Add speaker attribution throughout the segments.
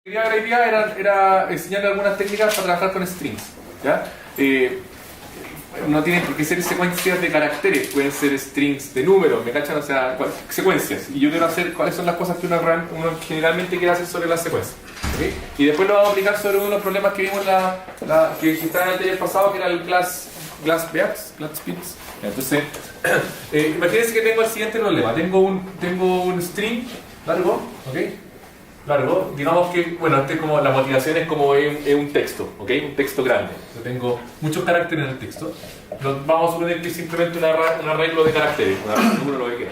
Speaker 1: La idea era enseñarle algunas técnicas para trabajar con strings, ¿ya? No tienen por qué ser secuencias de caracteres, pueden ser strings de números, ¿me cachan? O sea, secuencias. Y yo quiero hacer cuáles son las cosas que uno generalmente quiere hacer sobre las secuencias. ¿Okay? Y después lo vamos a aplicar sobre uno de los problemas que vimos que estaba en el taller pasado, que era el glass beats. Entonces, imagínense que tengo el siguiente problema. Tengo un string largo, ¿ok? Largo, digamos que, bueno, como la motivación es como un texto, ¿ok? Un texto grande. Yo tengo muchos caracteres en el texto. Vamos a suponer que es simplemente un arreglo de caracteres, un número, lo que quiera.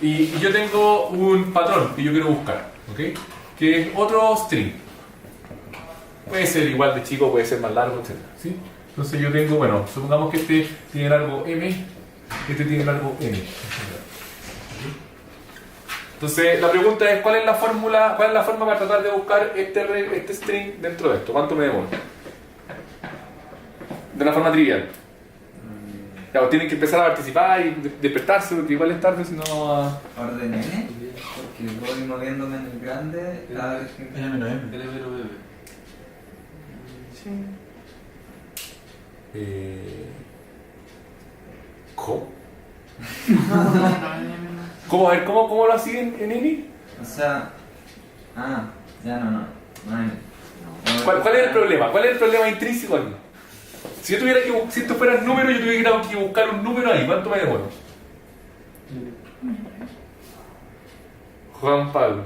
Speaker 1: Y yo tengo un patrón que yo quiero buscar, ¿ok? Que es otro string. Puede ser igual de chico, puede ser más largo, etc. ¿Sí? Entonces yo tengo, bueno, supongamos que este tiene largo m, este tiene largo n. Entonces la pregunta es ¿cuál es la forma para tratar de buscar este string dentro de esto? ¿Cuánto me demora? De una forma trivial. Claro, tienen que empezar a participar y despertarse porque igual es tarde si no va a...
Speaker 2: Orden n, porque voy moviéndome en el grande cada vez que...
Speaker 3: N menos M.
Speaker 4: L menos M.
Speaker 1: Sí. ¿Cómo? ¿Cómo? A ver, ¿cómo lo hacen en N?
Speaker 2: O sea... ya no hay.
Speaker 1: ¿Cuál es el problema? ¿Cuál es el problema intrínseco aquí? Si esto fuera el número, yo tuviera que buscar un número ahí. ¿Cuánto me demoro? Juan Pablo.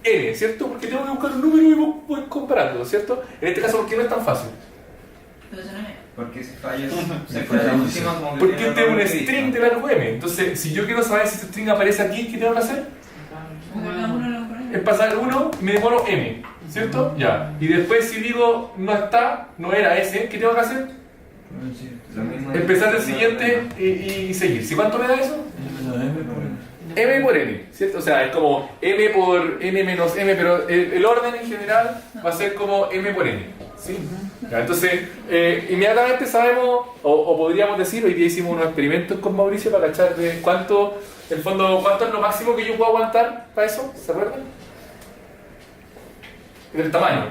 Speaker 1: N, ¿cierto? Porque tengo que buscar un número y voy comparándolo, ¿cierto? En este caso, ¿por qué no es tan fácil?
Speaker 2: Porque si fallas se falla encima como que...
Speaker 1: Porque tengo un string de largo M. Entonces, si yo quiero saber si este string aparece aquí, ¿qué tengo que hacer? Es pasar uno y me demoro M, ¿cierto? Ya. Y después si digo no está, no era ese, ¿qué tengo que hacer? Empezar el siguiente y seguir. ¿Sí cuánto me da eso? M por N, ¿cierto? O sea, es como M por N menos M, pero el orden en general va a ser como M por N, ¿sí? Ya, entonces, inmediatamente sabemos, o podríamos decir, hoy día hicimos unos experimentos con Mauricio para cachar de cuánto, en el fondo, cuánto es lo máximo que yo puedo aguantar para eso, ¿se acuerdan? El tamaño.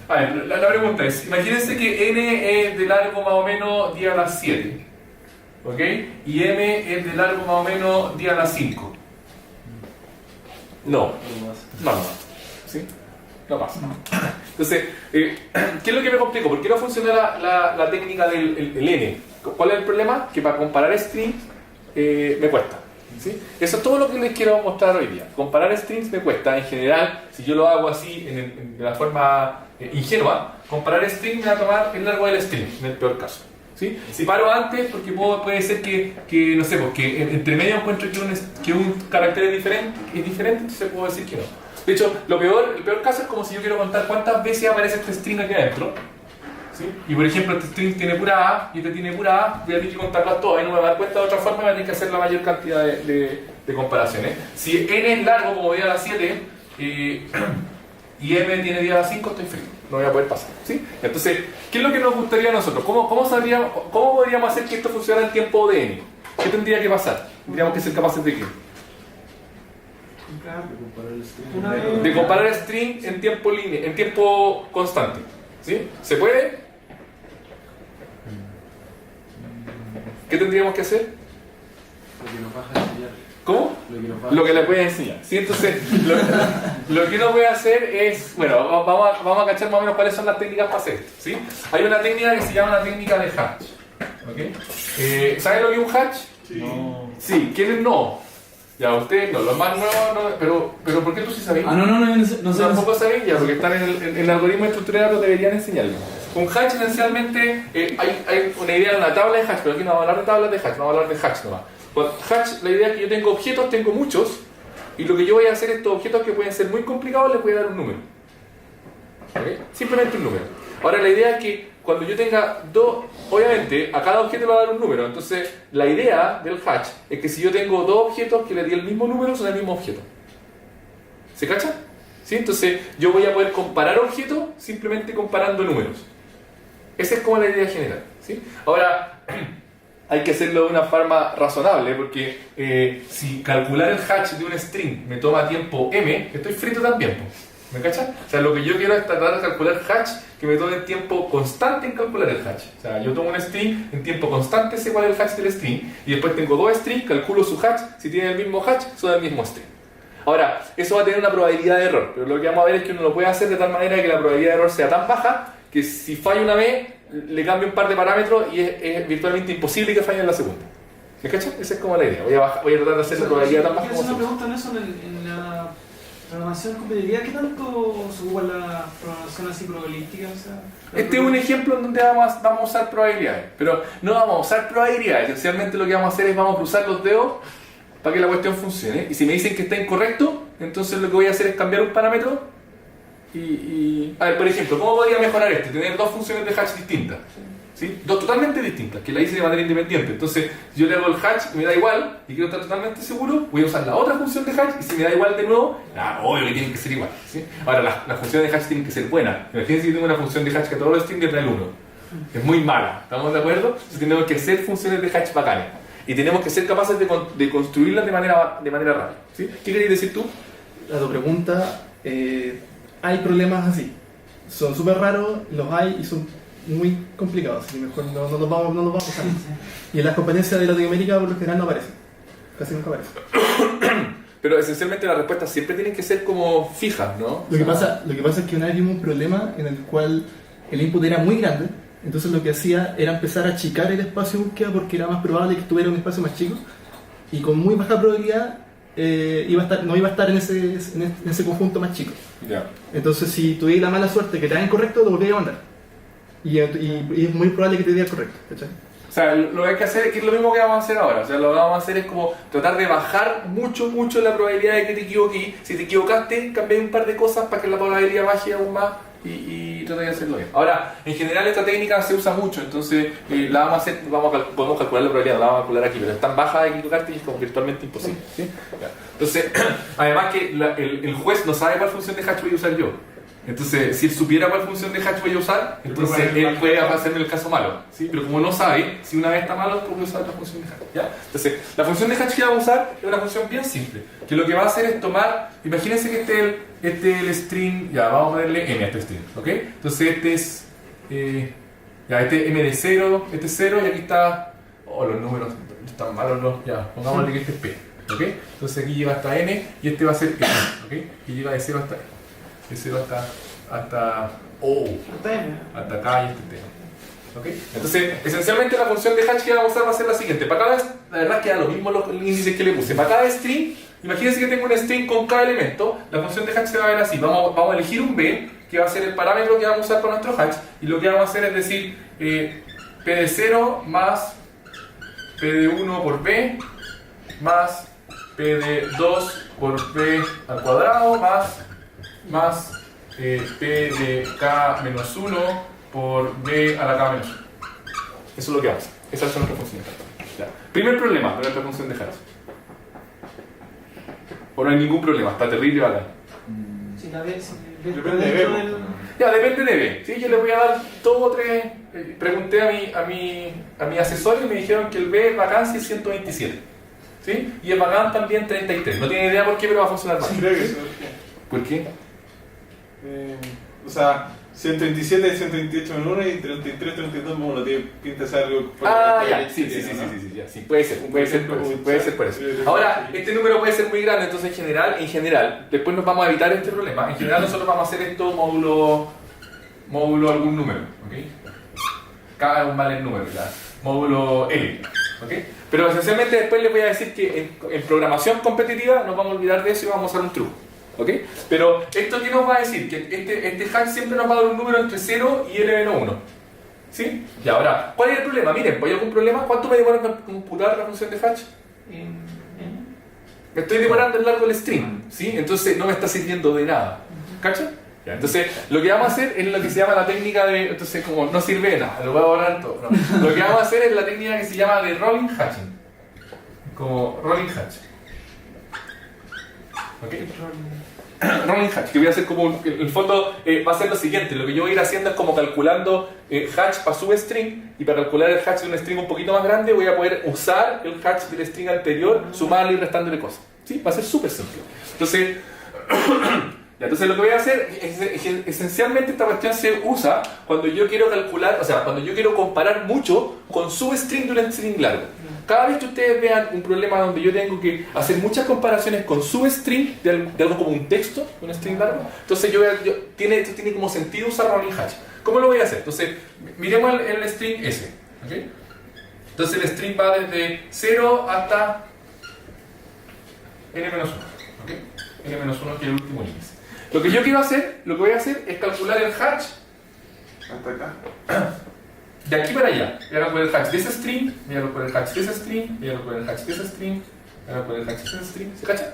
Speaker 1: A ver, la pregunta es, imagínense que N es de largo más o menos 10 a las 7, ¿ok? Y M es de largo más o menos 10 a las 5. No, ¿sí? No pasa. Entonces, ¿qué es lo que me complicó? ¿Por qué no funciona la técnica del N? ¿Cuál es el problema? Que para comparar strings me cuesta. ¿Sí? Eso es todo lo que les quiero mostrar hoy día. Comparar strings me cuesta. En general, si yo lo hago así de la forma ingenua, comparar strings me va a tomar el largo del string, en el peor caso. ¿Sí? Si paro antes, porque puede ser que no sé, porque entre medio encuentro que un carácter es diferente, entonces puedo decir que no. De hecho, el peor caso es como si yo quiero contar cuántas veces aparece este string aquí adentro. ¿Sí? Y por ejemplo, este string tiene pura A y este tiene pura A, voy a tener que contarlas todas y no me voy a dar cuenta de otra forma, voy a tener que hacer la mayor cantidad de comparaciones. Si N es largo, como 10 a las 7, y M tiene 10 a las 5, estoy frío, no voy a poder pasar. ¿Sí? Entonces, ¿qué es lo que nos gustaría a nosotros? ¿Cómo podríamos hacer que esto funcionara en tiempo de N? ¿Qué tendría que pasar? ¿Tendríamos que ser capaces de qué? De comparar string en tiempo constante. ¿Sí? ¿Se puede? ¿Qué tendríamos que hacer?
Speaker 4: Lo que nos vas a enseñar.
Speaker 1: ¿Cómo?
Speaker 4: Lo que
Speaker 1: le voy a enseñar. ¿Sí? Entonces, lo que uno puede hacer es, bueno, vamos a cachar más o menos cuáles son las técnicas para hacer esto. ¿Sí? Hay una técnica que se llama la técnica de hatch. ¿Okay? ¿Saben lo que es un hatch?
Speaker 4: Sí.
Speaker 3: No.
Speaker 1: Sí, ¿quiénes no? Ya, ustedes no, los más nuevos no, pero ¿por qué tú sí sabes?
Speaker 3: No sé.
Speaker 1: Tampoco saben ya, porque están en el algoritmo estructurado, lo deberían enseñarles. Un hatch esencialmente, hay una idea de una tabla de hatch, pero aquí no vamos a hablar de tablas de hatch, vamos a hablar de hatch nomás. Con hatch, la idea es que yo tengo objetos, tengo muchos, y lo que yo voy a hacer, estos objetos que pueden ser muy complicados, les voy a dar un número. ¿Okay? Simplemente un número. Ahora la idea es que cuando yo tenga dos, obviamente a cada objeto le va a dar un número, entonces la idea del hatch es que si yo tengo dos objetos que le di el mismo número, son el mismo objeto. ¿Se cacha? ¿Sí? Entonces yo voy a poder comparar objetos simplemente comparando números. Esa es como la idea general. ¿Sí? Ahora, hay que hacerlo de una forma razonable, porque si calcular el hatch de un string me toma tiempo m, estoy frito también, po. ¿Me cachas? O sea, lo que yo quiero es tratar de calcular hatch que me tome tiempo constante en calcular el hatch. O sea, yo tomo un string, en tiempo constante sé cuál es el hatch del string, y después tengo dos strings, calculo su hatch, si tienen el mismo hatch, son el mismo string. Ahora, eso va a tener una probabilidad de error, pero lo que vamos a ver es que uno lo puede hacer de tal manera que la probabilidad de error sea tan baja que si falla una vez, le cambio un par de parámetros y es virtualmente imposible que falle en la segunda. ¿Me cachas? Esa es como la idea. Voy a tratar de hacer la probabilidad tan baja
Speaker 4: como
Speaker 1: posible.
Speaker 4: Quiero hacer una pregunta en eso, en la programación competitiva, ¿qué tanto se ocupa la programación así probabilística? O sea,
Speaker 1: Este es un ejemplo en donde vamos a usar probabilidades, pero no vamos a usar probabilidades. Esencialmente lo que vamos a hacer es vamos a cruzar los dedos para que la cuestión funcione. Y si me dicen que está incorrecto, entonces lo que voy a hacer es cambiar un parámetro a ver, por ejemplo, ¿cómo podría mejorar esto? Tener dos funciones de hatch distintas, ¿sí? Dos totalmente distintas, que la hice de manera independiente. Entonces, yo le hago el hatch y me da igual, y quiero estar totalmente seguro, voy a usar la otra función de hatch, y si me da igual de nuevo, obvio que tienen que ser igual, ¿sí? Ahora, las funciones de hatch tienen que ser buenas. Imagínense que tengo una función de hatch que a todos los strings le trae el 1. Es muy mala, ¿estamos de acuerdo? Entonces tenemos que hacer funciones de hatch bacanas. Y tenemos que ser capaces de construirlas de manera rápida, ¿sí? ¿Qué querías decir tú?
Speaker 3: A tu pregunta, hay problemas así. Son súper raros, los hay y son muy complicados, así que mejor no los vamos a usar. Y en las competencias de Latinoamérica por lo general no aparecen. Casi nunca aparecen.
Speaker 1: Pero esencialmente las respuestas siempre tienen que ser como fijas, ¿no?
Speaker 3: Lo que pasa es que una vez vimos un problema en el cual el input era muy grande, entonces lo que hacía era empezar a achicar el espacio de búsqueda porque era más probable que estuviera en un espacio más chico y con muy baja probabilidad no iba a estar en ese conjunto más chico.
Speaker 1: Yeah.
Speaker 3: Entonces si tuvieras la mala suerte que te da incorrecto, lo volvías a mandar. Y es muy probable que te diera el correcto, ¿cachai?
Speaker 1: O sea, lo que hay que hacer es lo mismo que vamos a hacer ahora. O sea, lo que vamos a hacer es como tratar de bajar mucho la probabilidad de que te equivoques. Si te equivocaste, cambié un par de cosas para que la probabilidad baje aún más y tratar de hacerlo bien. Ahora, en general esta técnica se usa mucho, entonces la vamos a hacer, podemos calcular la probabilidad, la vamos a calcular aquí, pero es tan baja de equivocarte y es como virtualmente imposible, ¿sí? Entonces, además que el juez no sabe cuál función de hatch voy a usar yo. Entonces, si él supiera cuál función de hatch voy a usar, entonces él puede hacerme el caso malo, ¿sí? Pero como no sabe, si una vez está malo, puede usar otra función de hatch, ¿ya? Entonces, la función de hatch que vamos a usar es una función bien simple, que lo que va a hacer es tomar, imagínense que este es el string, ya, vamos a ponerle m a este string, ¿ok? Entonces este es, este m de 0, este es 0, y aquí está, los números están malos, ya, pongámosle que este es p, ¿ok? Entonces aquí lleva hasta n, y este va a ser n, ¿ok? Y lleva de 0 hasta n. De 0 hasta acá y este tema. ¿Okay? Entonces, esencialmente la función de hatch que vamos a usar va a ser la siguiente. Para cada, la verdad que da lo mismo los índices que le puse. Para cada string, imagínense que tengo un string con cada elemento, la función de hatch se va a ver así. Vamos a elegir un b, que va a ser el parámetro que vamos a usar para nuestro hatch, y lo que vamos a hacer es decir p de 0 más p de 1 por b, más p de 2 por b al cuadrado, más p de k menos 1 por b a la k menos 1. Eso es lo que vamos a hacer. Esas son nuestras funciones. Ya. Primer problema de nuestra función de hatch. O no hay ningún problema, está terrible bacán.
Speaker 4: Si la ves,
Speaker 5: Depende de B.
Speaker 1: Ya, depende de B. ¿Sí? Yo les voy a dar 2 o 3. Pregunté a mi asesor y me dijeron que el B es vacancia 127. ¿Sí? Y el vacán también 33. No tiene idea por qué, pero va a funcionar mal.
Speaker 5: Creo que eso.
Speaker 1: ¿Por qué?
Speaker 5: O sea, 127 y 128 en uno y 33, 32 no tiene pinta de ser algo.
Speaker 1: Ya, sí, puede ser por eso. Ahora, este número puede ser muy grande, entonces en general, después nos vamos a evitar este problema. En general nosotros vamos a hacer esto módulo algún número, ¿ok? Cada un vale el número, ¿verdad? Módulo L, ¿ok? Pero esencialmente después les voy a decir que en programación competitiva nos vamos a olvidar de eso y vamos a usar un truco. ¿Ok? Pero esto que nos va a decir que este hatch siempre nos va a dar un número entre 0 y l menos 1. ¿Sí? Y ahora, ¿cuál es el problema? Miren, ¿hay algún problema? ¿Cuánto me demora en computar la función de hatch? Me estoy demorando el largo del string, ¿sí? Entonces no me está sirviendo de nada. ¿Cacha? Ya, entonces, lo que vamos a hacer es lo que se llama la técnica de... Entonces, como no sirve de nada, lo voy a borrar todo. No. Lo que vamos a hacer es la técnica que se llama de rolling hatching. Como rolling hatch. ¿Ok? rolling hatch, que voy a hacer como en el fondo va a ser lo siguiente, lo que yo voy a ir haciendo es como calculando hatch para substring, y para calcular el hatch de un string un poquito más grande voy a poder usar el hatch del string anterior, sumarle y restándole cosas. ¿Sí? Va a ser súper simple. Entonces, entonces lo que voy a hacer es, esencialmente esta cuestión se usa cuando yo quiero calcular, o sea, cuando yo quiero comparar mucho con substring de un string largo. Cada vez que ustedes vean un problema donde yo tengo que hacer muchas comparaciones con substring de algo como un texto, un string largo, entonces esto tiene como sentido usar rolling hatch. ¿Cómo lo voy a hacer? Entonces, miremos el string S. ¿Okay? Entonces el string va desde 0 hasta n-1. ¿Okay? n-1 que es el último índice. Lo que yo quiero hacer, lo que voy a hacer es calcular el hatch
Speaker 5: Hasta acá.
Speaker 1: de aquí para allá. Voy a calcular el hatch de ese string, voy a calcular el hatch de ese string, voy a calcular el hatch de ese string, voy a calcular el hatch de ese string. ¿Se cacha?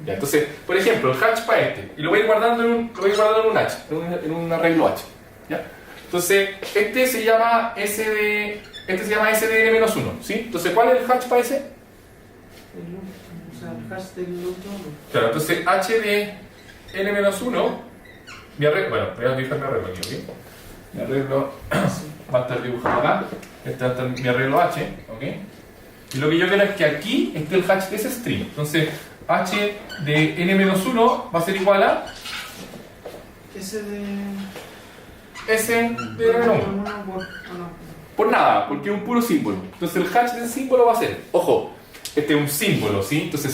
Speaker 1: Ya, entonces, por ejemplo, el hatch para este, y lo voy a ir guardando en un hatch, en un arreglo h. ¿Ya? Entonces, este se llama S de n-1, ¿sí? Entonces, ¿cuál es el hatch para ese?
Speaker 4: O sea, el hash del otro.
Speaker 1: Claro, entonces h de n-1, mi arreglo, bueno, voy a dibujar mi arreglo aquí, ¿ok? Mi arreglo va a estar dibujado acá, este va a estar mi arreglo h, ¿ok? Y lo que yo quiero es que aquí esté el hatch de ese string. Entonces, h de n-1 va a ser igual a
Speaker 4: Ese de.
Speaker 1: S de n-1.
Speaker 4: No.
Speaker 1: Por nada, porque es un puro símbolo. Entonces el hatch del símbolo va a ser, ojo, este es un símbolo, ¿sí? Entonces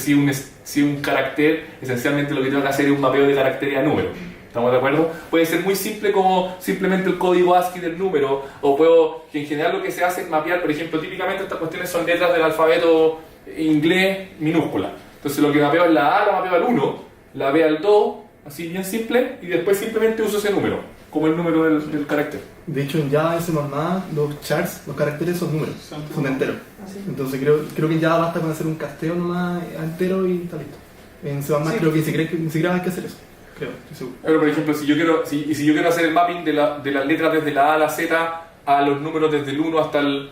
Speaker 1: si un carácter, esencialmente lo que tengo que hacer es un mapeo de carácter a número. ¿Estamos de acuerdo? Puede ser muy simple como simplemente el código ASCII del número, o que en general lo que se hace es mapear, por ejemplo, típicamente estas cuestiones son letras del alfabeto inglés minúscula. Entonces lo que mapeo es la A, la mapeo al 1, la B al 2, así bien simple, y después simplemente uso ese número, como el número del carácter.
Speaker 3: De hecho, en Java, en C++, los chars, los caracteres son números, son enteros. Entonces creo que en Java basta con hacer un casteo nomás entero y está listo. En C++ creo que ni siquiera hay que hacer eso. Creo, estoy seguro.
Speaker 1: Pero por ejemplo, si yo quiero hacer el mapping de las letras desde la A a la Z a los números desde el 1 hasta el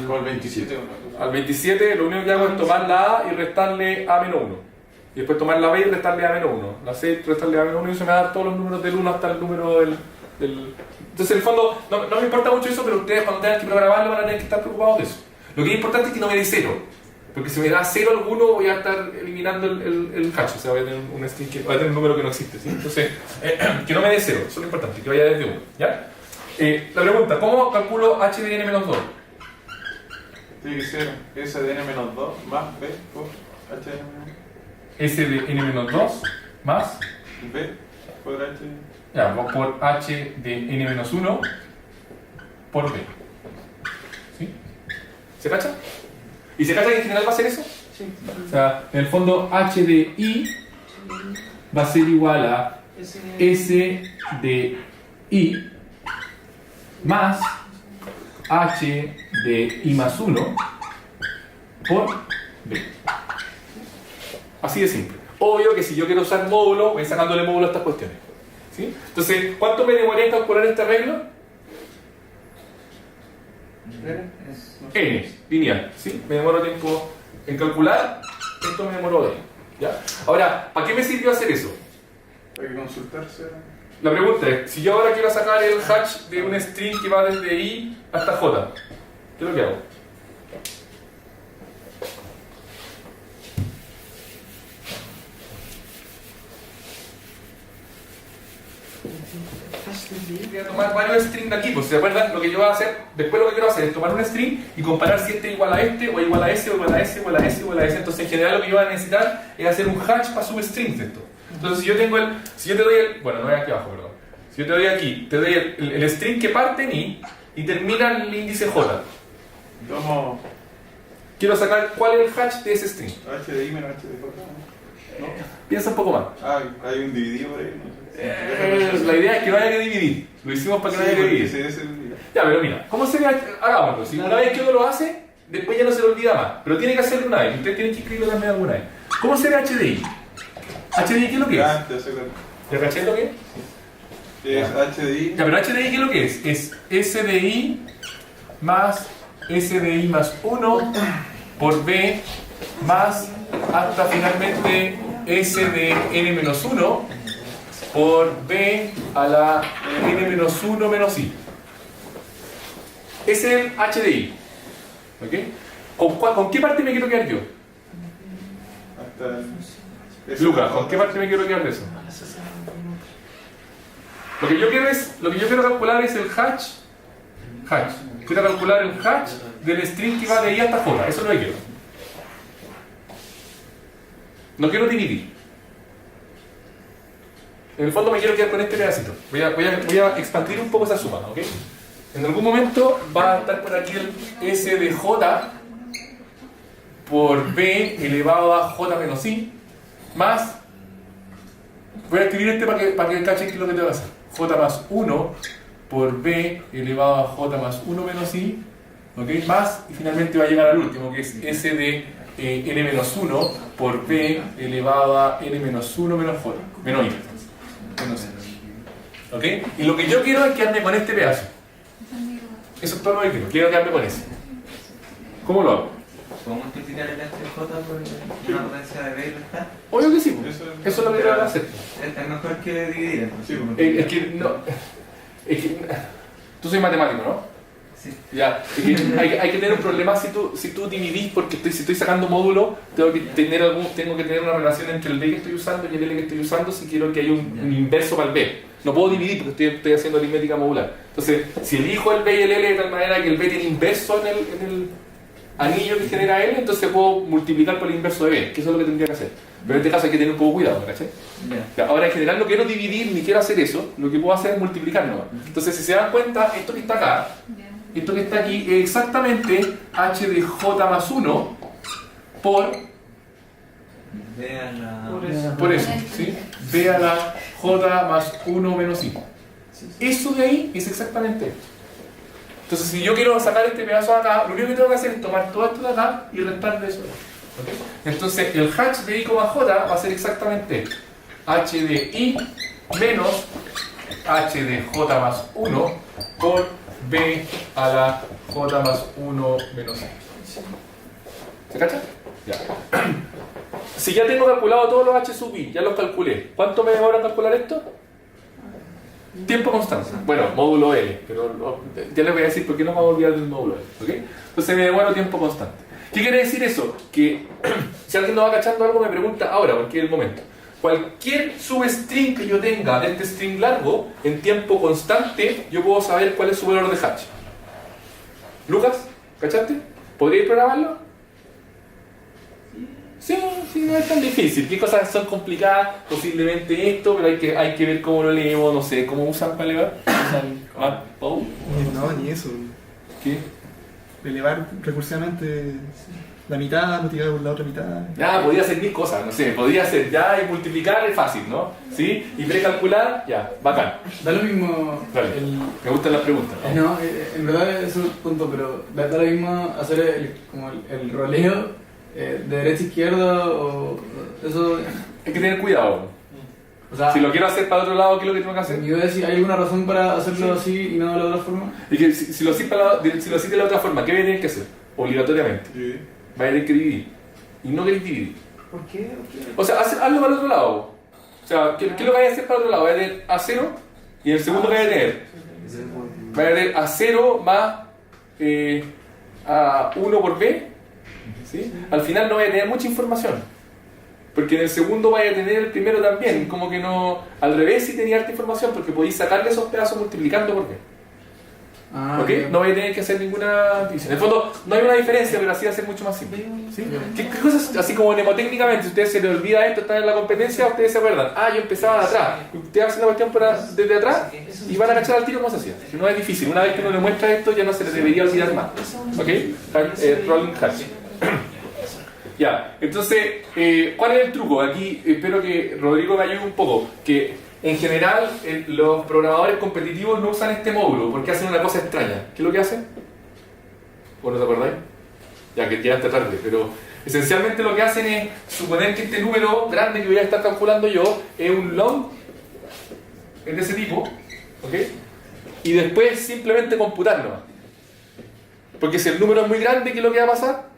Speaker 5: O el 27.
Speaker 1: al 27, lo único que hago es tomar la A y restarle A-1. Y después tomar la B y restarle A-1. La C y restarle A-1 y eso me va a dar todos los números del 1 hasta el número del... Entonces, en el fondo, no me importa mucho eso, pero ustedes cuando tengan que programarlo van a tener que estar preocupados de eso. Lo que es importante es que no me dé 0. Porque si me da 0 alguno, voy a estar eliminando el hatch. O sea, voy a tener un string voy a tener un número que no existe, ¿sí? Entonces, que no me dé 0. Eso es lo importante, que vaya desde 1. ¿Ya? La pregunta, ¿cómo calculo h de n-2?
Speaker 5: Tiene que ser S de n-2 más B por H de n-2.
Speaker 1: S de n-2 más
Speaker 5: B por H.
Speaker 1: ya, por h de n-1 por b. ¿Sí? ¿Se cacha? ¿Y se cacha que en general va a ser eso?
Speaker 4: Sí.
Speaker 1: O sea, en el fondo h de i va a ser igual a s de i más h de i más 1 por b. Así de simple. Obvio que si yo quiero usar módulo, voy sacándole módulo a estas cuestiones. ¿Sí? Entonces, ¿cuánto me demoré en calcular este arreglo? N, lineal. ¿Sí? Me demoro tiempo en calcular, esto me demoró de. ¿Ya? Ahora, ¿para qué me sirvió hacer eso?
Speaker 5: Hay que consultarse.
Speaker 1: La pregunta es, si yo ahora quiero sacar el hatch de un string que va desde I hasta J, ¿qué es lo que hago? Voy a tomar varios strings de aquí, pues ¿se acuerdan? Lo que yo voy a hacer, después lo que quiero hacer es tomar un string y comparar si este es igual a este, o igual a ese, o igual a ese, o igual a ese, o igual a ese. Entonces en general lo que yo voy a necesitar es hacer un hatch para substrings de esto. Entonces si yo te doy bueno, no es aquí abajo, perdón. Si yo te doy aquí, te doy el string que parte en I y termina en el índice J.
Speaker 5: Tomo
Speaker 1: Quiero sacar cuál es el hatch de ese string.
Speaker 5: H de I menos H de J. ¿No?
Speaker 1: Piensa un poco más.
Speaker 5: Ah, hay un dividido por ahí. No sé.
Speaker 1: La idea es que no haya que dividir. Lo hicimos para que no haya que dividir.
Speaker 5: Sí, ese es el...
Speaker 1: Ya, pero mira, ¿cómo se ve? Hagámoslo. Si una vez que uno lo hace, después ya no se lo olvida más. Pero tiene que hacerlo una vez. Ustedes tienen que escribirlo también alguna vez. ¿Cómo se ve HDI? ¿HDI qué es lo que es?
Speaker 5: Ah, te hace cuenta.
Speaker 1: ¿Ya caché lo que es?
Speaker 5: Es H de I.
Speaker 1: Ya, pero HDI qué es lo que es? Es S de I más S de I más 1 por B más hasta finalmente S de n-1 por B a la n-1 menos I. Ese es el H de I. ¿Ok? ¿Con qué parte me quiero quedar yo?
Speaker 5: Hasta
Speaker 1: Lucas, ¿con qué parte me quiero quedar de eso? Lo que yo quiero calcular es el hatch. Quiero calcular el hatch del string que va de I hasta J. Eso es lo que quiero. No quiero dividir. En el fondo me quiero quedar con este pedacito. Voy a expandir un poco esa suma, ¿ok? En algún momento va a estar por aquí el S de J por B elevado a J menos I más, voy a escribir este para que cachen qué es lo que tengo que hacer. J más 1 por B elevado a J más 1 menos I, ¿ok? Más, y finalmente va a llegar al último, que es S de n-1 por B elevado a n-1 menos J, menos I. Menos I. ¿Ok? Y lo que yo quiero es quedarme con este pedazo. Eso es todo lo que quiero quedarme con ese. ¿Cómo lo hago?
Speaker 2: ¿Puedo multiplicar el HJ por una potencia de B y restar?
Speaker 1: Obvio que sí, pues. Eso es lo que quiero hacer.
Speaker 2: Es mejor que dividir.
Speaker 5: Sí,
Speaker 1: Es que no. Es que. Tú soy matemático, ¿no?
Speaker 2: Sí.
Speaker 1: Ya. Es que hay que tener un problema si tú dividís, porque si estoy sacando módulos, tengo que tener una relación entre el B que estoy usando y el L que estoy usando si quiero que haya un inverso para el B. No puedo dividir porque estoy haciendo aritmética modular. Entonces, si elijo el B y el L de tal manera que el B tiene inverso en el anillo que genera L, entonces puedo multiplicar por el inverso de B, que eso es lo que tendría que hacer. Pero en este caso hay que tener un poco cuidado, ¿cachai?
Speaker 2: Yeah.
Speaker 1: Ahora, en general no quiero dividir ni quiero hacer eso, lo que puedo hacer es multiplicar nomás. Entonces, si se dan cuenta, esto que está acá, esto que está aquí, es exactamente H de J más 1 por
Speaker 2: B a la...
Speaker 1: Por eso, ¿sí? B a la J más 1 menos I. Eso de ahí es exactamente esto. Entonces, si yo quiero sacar este pedazo de acá, lo único que tengo que hacer es tomar todo esto de acá y restar de eso. ¿Okay? Entonces, el hatch de I, J va a ser exactamente esto. H de I menos H de J más 1 por B a la J más 1 menos I. ¿Se cacha? Ya. Si ya tengo calculado todos los H sub I, ya los calculé. ¿Cuánto me demora calcular esto? Tiempo constante. Bueno, módulo L, pero ya les voy a decir por qué no me voy a olvidar del módulo L. ¿Okay? Entonces me demoro tiempo constante. ¿Qué quiere decir eso? Que si alguien no va cachando algo me pregunta ahora, porque es el momento. Cualquier substring que yo tenga de este string largo, en tiempo constante, yo puedo saber cuál es su valor de hatch. ¿Lucas? ¿Cachaste? ¿Podríais programarlo? Sí, no es tan difícil. ¿Qué cosas son complicadas? Posiblemente esto, pero hay que ver cómo lo leemos, no sé, cómo usan para elevar. ¿Usan Poe?
Speaker 3: No, ni eso.
Speaker 1: ¿Qué?
Speaker 3: Elevar recursivamente la mitad, multiplicar por la otra mitad.
Speaker 1: Ya, podría hacer mil cosas, no sé, podría hacer ya y multiplicar es fácil, ¿no? ¿Sí? Y precalcular, ya, bacán.
Speaker 6: Da lo mismo.
Speaker 1: Dale, me gustan las preguntas.
Speaker 6: No, en verdad es un punto, pero da lo mismo hacer como el roleo de derecha a izquierda o eso.
Speaker 1: Hay que tener cuidado.
Speaker 6: O sea,
Speaker 1: Si lo quiero hacer para otro lado, ¿qué es lo que tengo que hacer?
Speaker 6: yo decía, ¿hay alguna razón para hacerlo así y no de la otra forma?
Speaker 1: Y que si lo haces de la otra forma, ¿qué voy a tener que hacer? Obligatoriamente.
Speaker 5: Sí.
Speaker 1: Voy a tener que dividir. Y no queréis dividir.
Speaker 6: ¿Por qué?
Speaker 1: O sea, hazlo para el otro lado. O sea, ¿qué es lo que vais a hacer para el otro lado? Voy a tener A0 y en el segundo que voy a tener. Voy a tener A0 más A1 por B. ¿Sí? Al final no voy a tener mucha información. Porque en el segundo vaya a tener el primero también. Como que no. Al revés, sí tenía harta información porque podéis sacarle esos pedazos multiplicando por B. ¿Ok?
Speaker 6: Okay.
Speaker 1: No voy a tener que hacer ninguna división. En el fondo, no hay una diferencia, pero así va a ser mucho más simple. ¿Sí? ¿Qué cosas, así como mnemotécnicamente, si ustedes se les olvida esto, están en la competencia, ustedes se acuerdan. Ah, yo empezaba de atrás. Ustedes hacen la cuestión desde atrás y van a cachar al tiro cómo se hacía. Si no es difícil, una vez que uno le muestra esto, ya no se les debería olvidar más. ¿Ok? Rolling hatch. Ya, entonces, ¿cuál es el truco? Aquí espero que Rodrigo me ayude un poco. Que en general los programadores competitivos no usan este módulo porque hacen una cosa extraña. ¿Qué es lo que hacen? ¿O no te acordáis? Ya que llegaste tarde, pero esencialmente lo que hacen es suponer que este número grande que voy a estar calculando yo es un long, es de ese tipo, ¿ok? Y después simplemente computarlo. Porque si el número es muy grande, ¿qué es lo que va a pasar?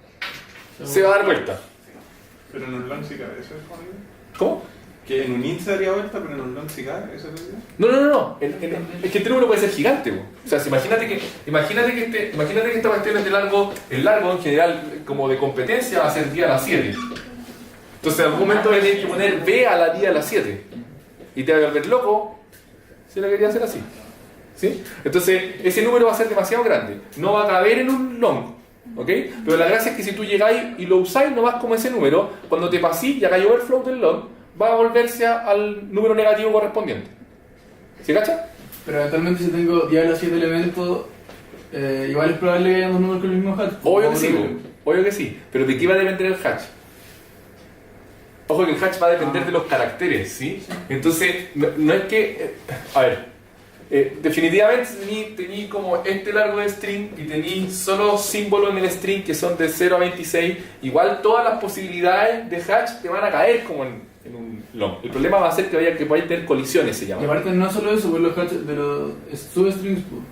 Speaker 1: Se va a dar vuelta.
Speaker 5: Pero no es long si cabe, eso es jodido.
Speaker 1: ¿Cómo?
Speaker 5: Que en un int se daría vuelta, pero en un long sí cae, ¿eso es lo que
Speaker 1: No. Es que este número puede ser gigante, po. O sea, si imagínate que esta cuestión es de largo, el largo en general, como de competencia, va a ser 10 a la 7. Entonces, en algún momento voy a tener que poner b a la 10 a la 7. Y te va a volver loco si lo quería hacer así. ¿Sí? Entonces, ese número va a ser demasiado grande. No va a caber en un long. ¿Ok? Pero la gracia es que si tú llegáis y lo usáis nomás como ese número, cuando te pasís y hagáis overflow del long, va a volverse al número negativo correspondiente. ¿Se cacha?
Speaker 6: Pero eventualmente si tengo 10 a los 7 elementos, igual es probable que haya dos números con el mismo hash.
Speaker 1: Obvio que sí, obvio que sí. Pero ¿de qué va a depender el hash? Ojo que el hash va a depender de los caracteres, ¿sí? Entonces, no es que... a ver, definitivamente tení como este largo de string y tení solo símbolos en el string que son de 0 a 26, igual todas las posibilidades de hash te van a caer como en un long. El problema va a ser que podáis tener colisiones, se llama.
Speaker 6: Y aparte no solo eso, pues los hash de los substrings, pues.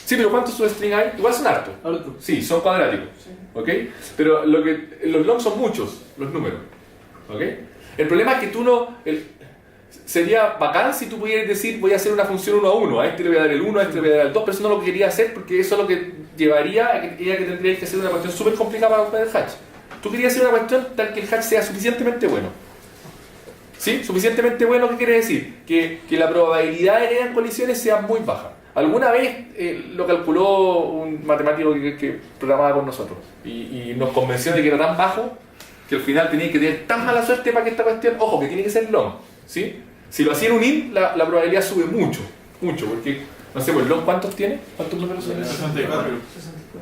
Speaker 1: Sí, pero ¿cuántos substrings hay? Igual son hartos.
Speaker 6: Harto.
Speaker 1: Sí, son cuadráticos. ¿Ok? Pero los longs son muchos, los números. ¿Ok? El problema es que tú no... sería bacán si tú pudieras decir voy a hacer una función 1 a 1, a este le voy a dar el 1, a este le voy a dar el 2, pero eso no lo quería hacer porque eso es lo que llevaría a que tendrías que hacer una cuestión súper complicada para comprar el hash. Tú querías hacer una cuestión tal que el hash sea suficientemente bueno. ¿Sí? Suficientemente bueno, ¿qué quiere decir? Que la probabilidad de que hayan colisiones sea muy baja. Alguna vez lo calculó un matemático que programaba con nosotros y nos convenció de que era tan bajo que al final tenía que tener tan mala suerte para que esta cuestión, ojo, que tiene que ser long, ¿sí? Si lo hacía en un int, la probabilidad sube mucho, porque, no sé, pues long, ¿cuántos tiene? ¿Cuántos números son?
Speaker 5: 64.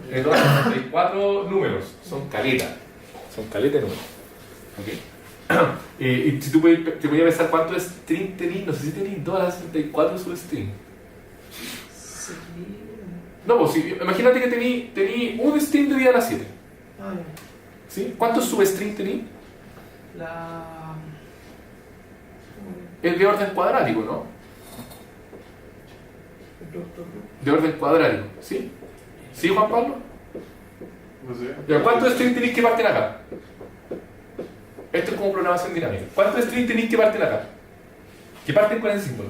Speaker 1: 64 números, son caleta de números. ¿Ok? Y si tú te podías pensar cuántos string tenís, no sé si tenís 2 a la 64 substring. No, pues si, imagínate que tení un string de 10 a la 7.
Speaker 4: Ah, ya.
Speaker 1: ¿Sí? ¿Cuántos substring tení? Es de orden cuadrático, ¿no? De orden cuadrático, ¿sí? ¿Sí, Juan Pablo?
Speaker 5: No sé.
Speaker 1: Ya, ¿cuántos strings tenéis que partir acá? Esto es como programación dinámica. ¿Cuántos strings tenéis que partir acá? Que parten con el símbolo.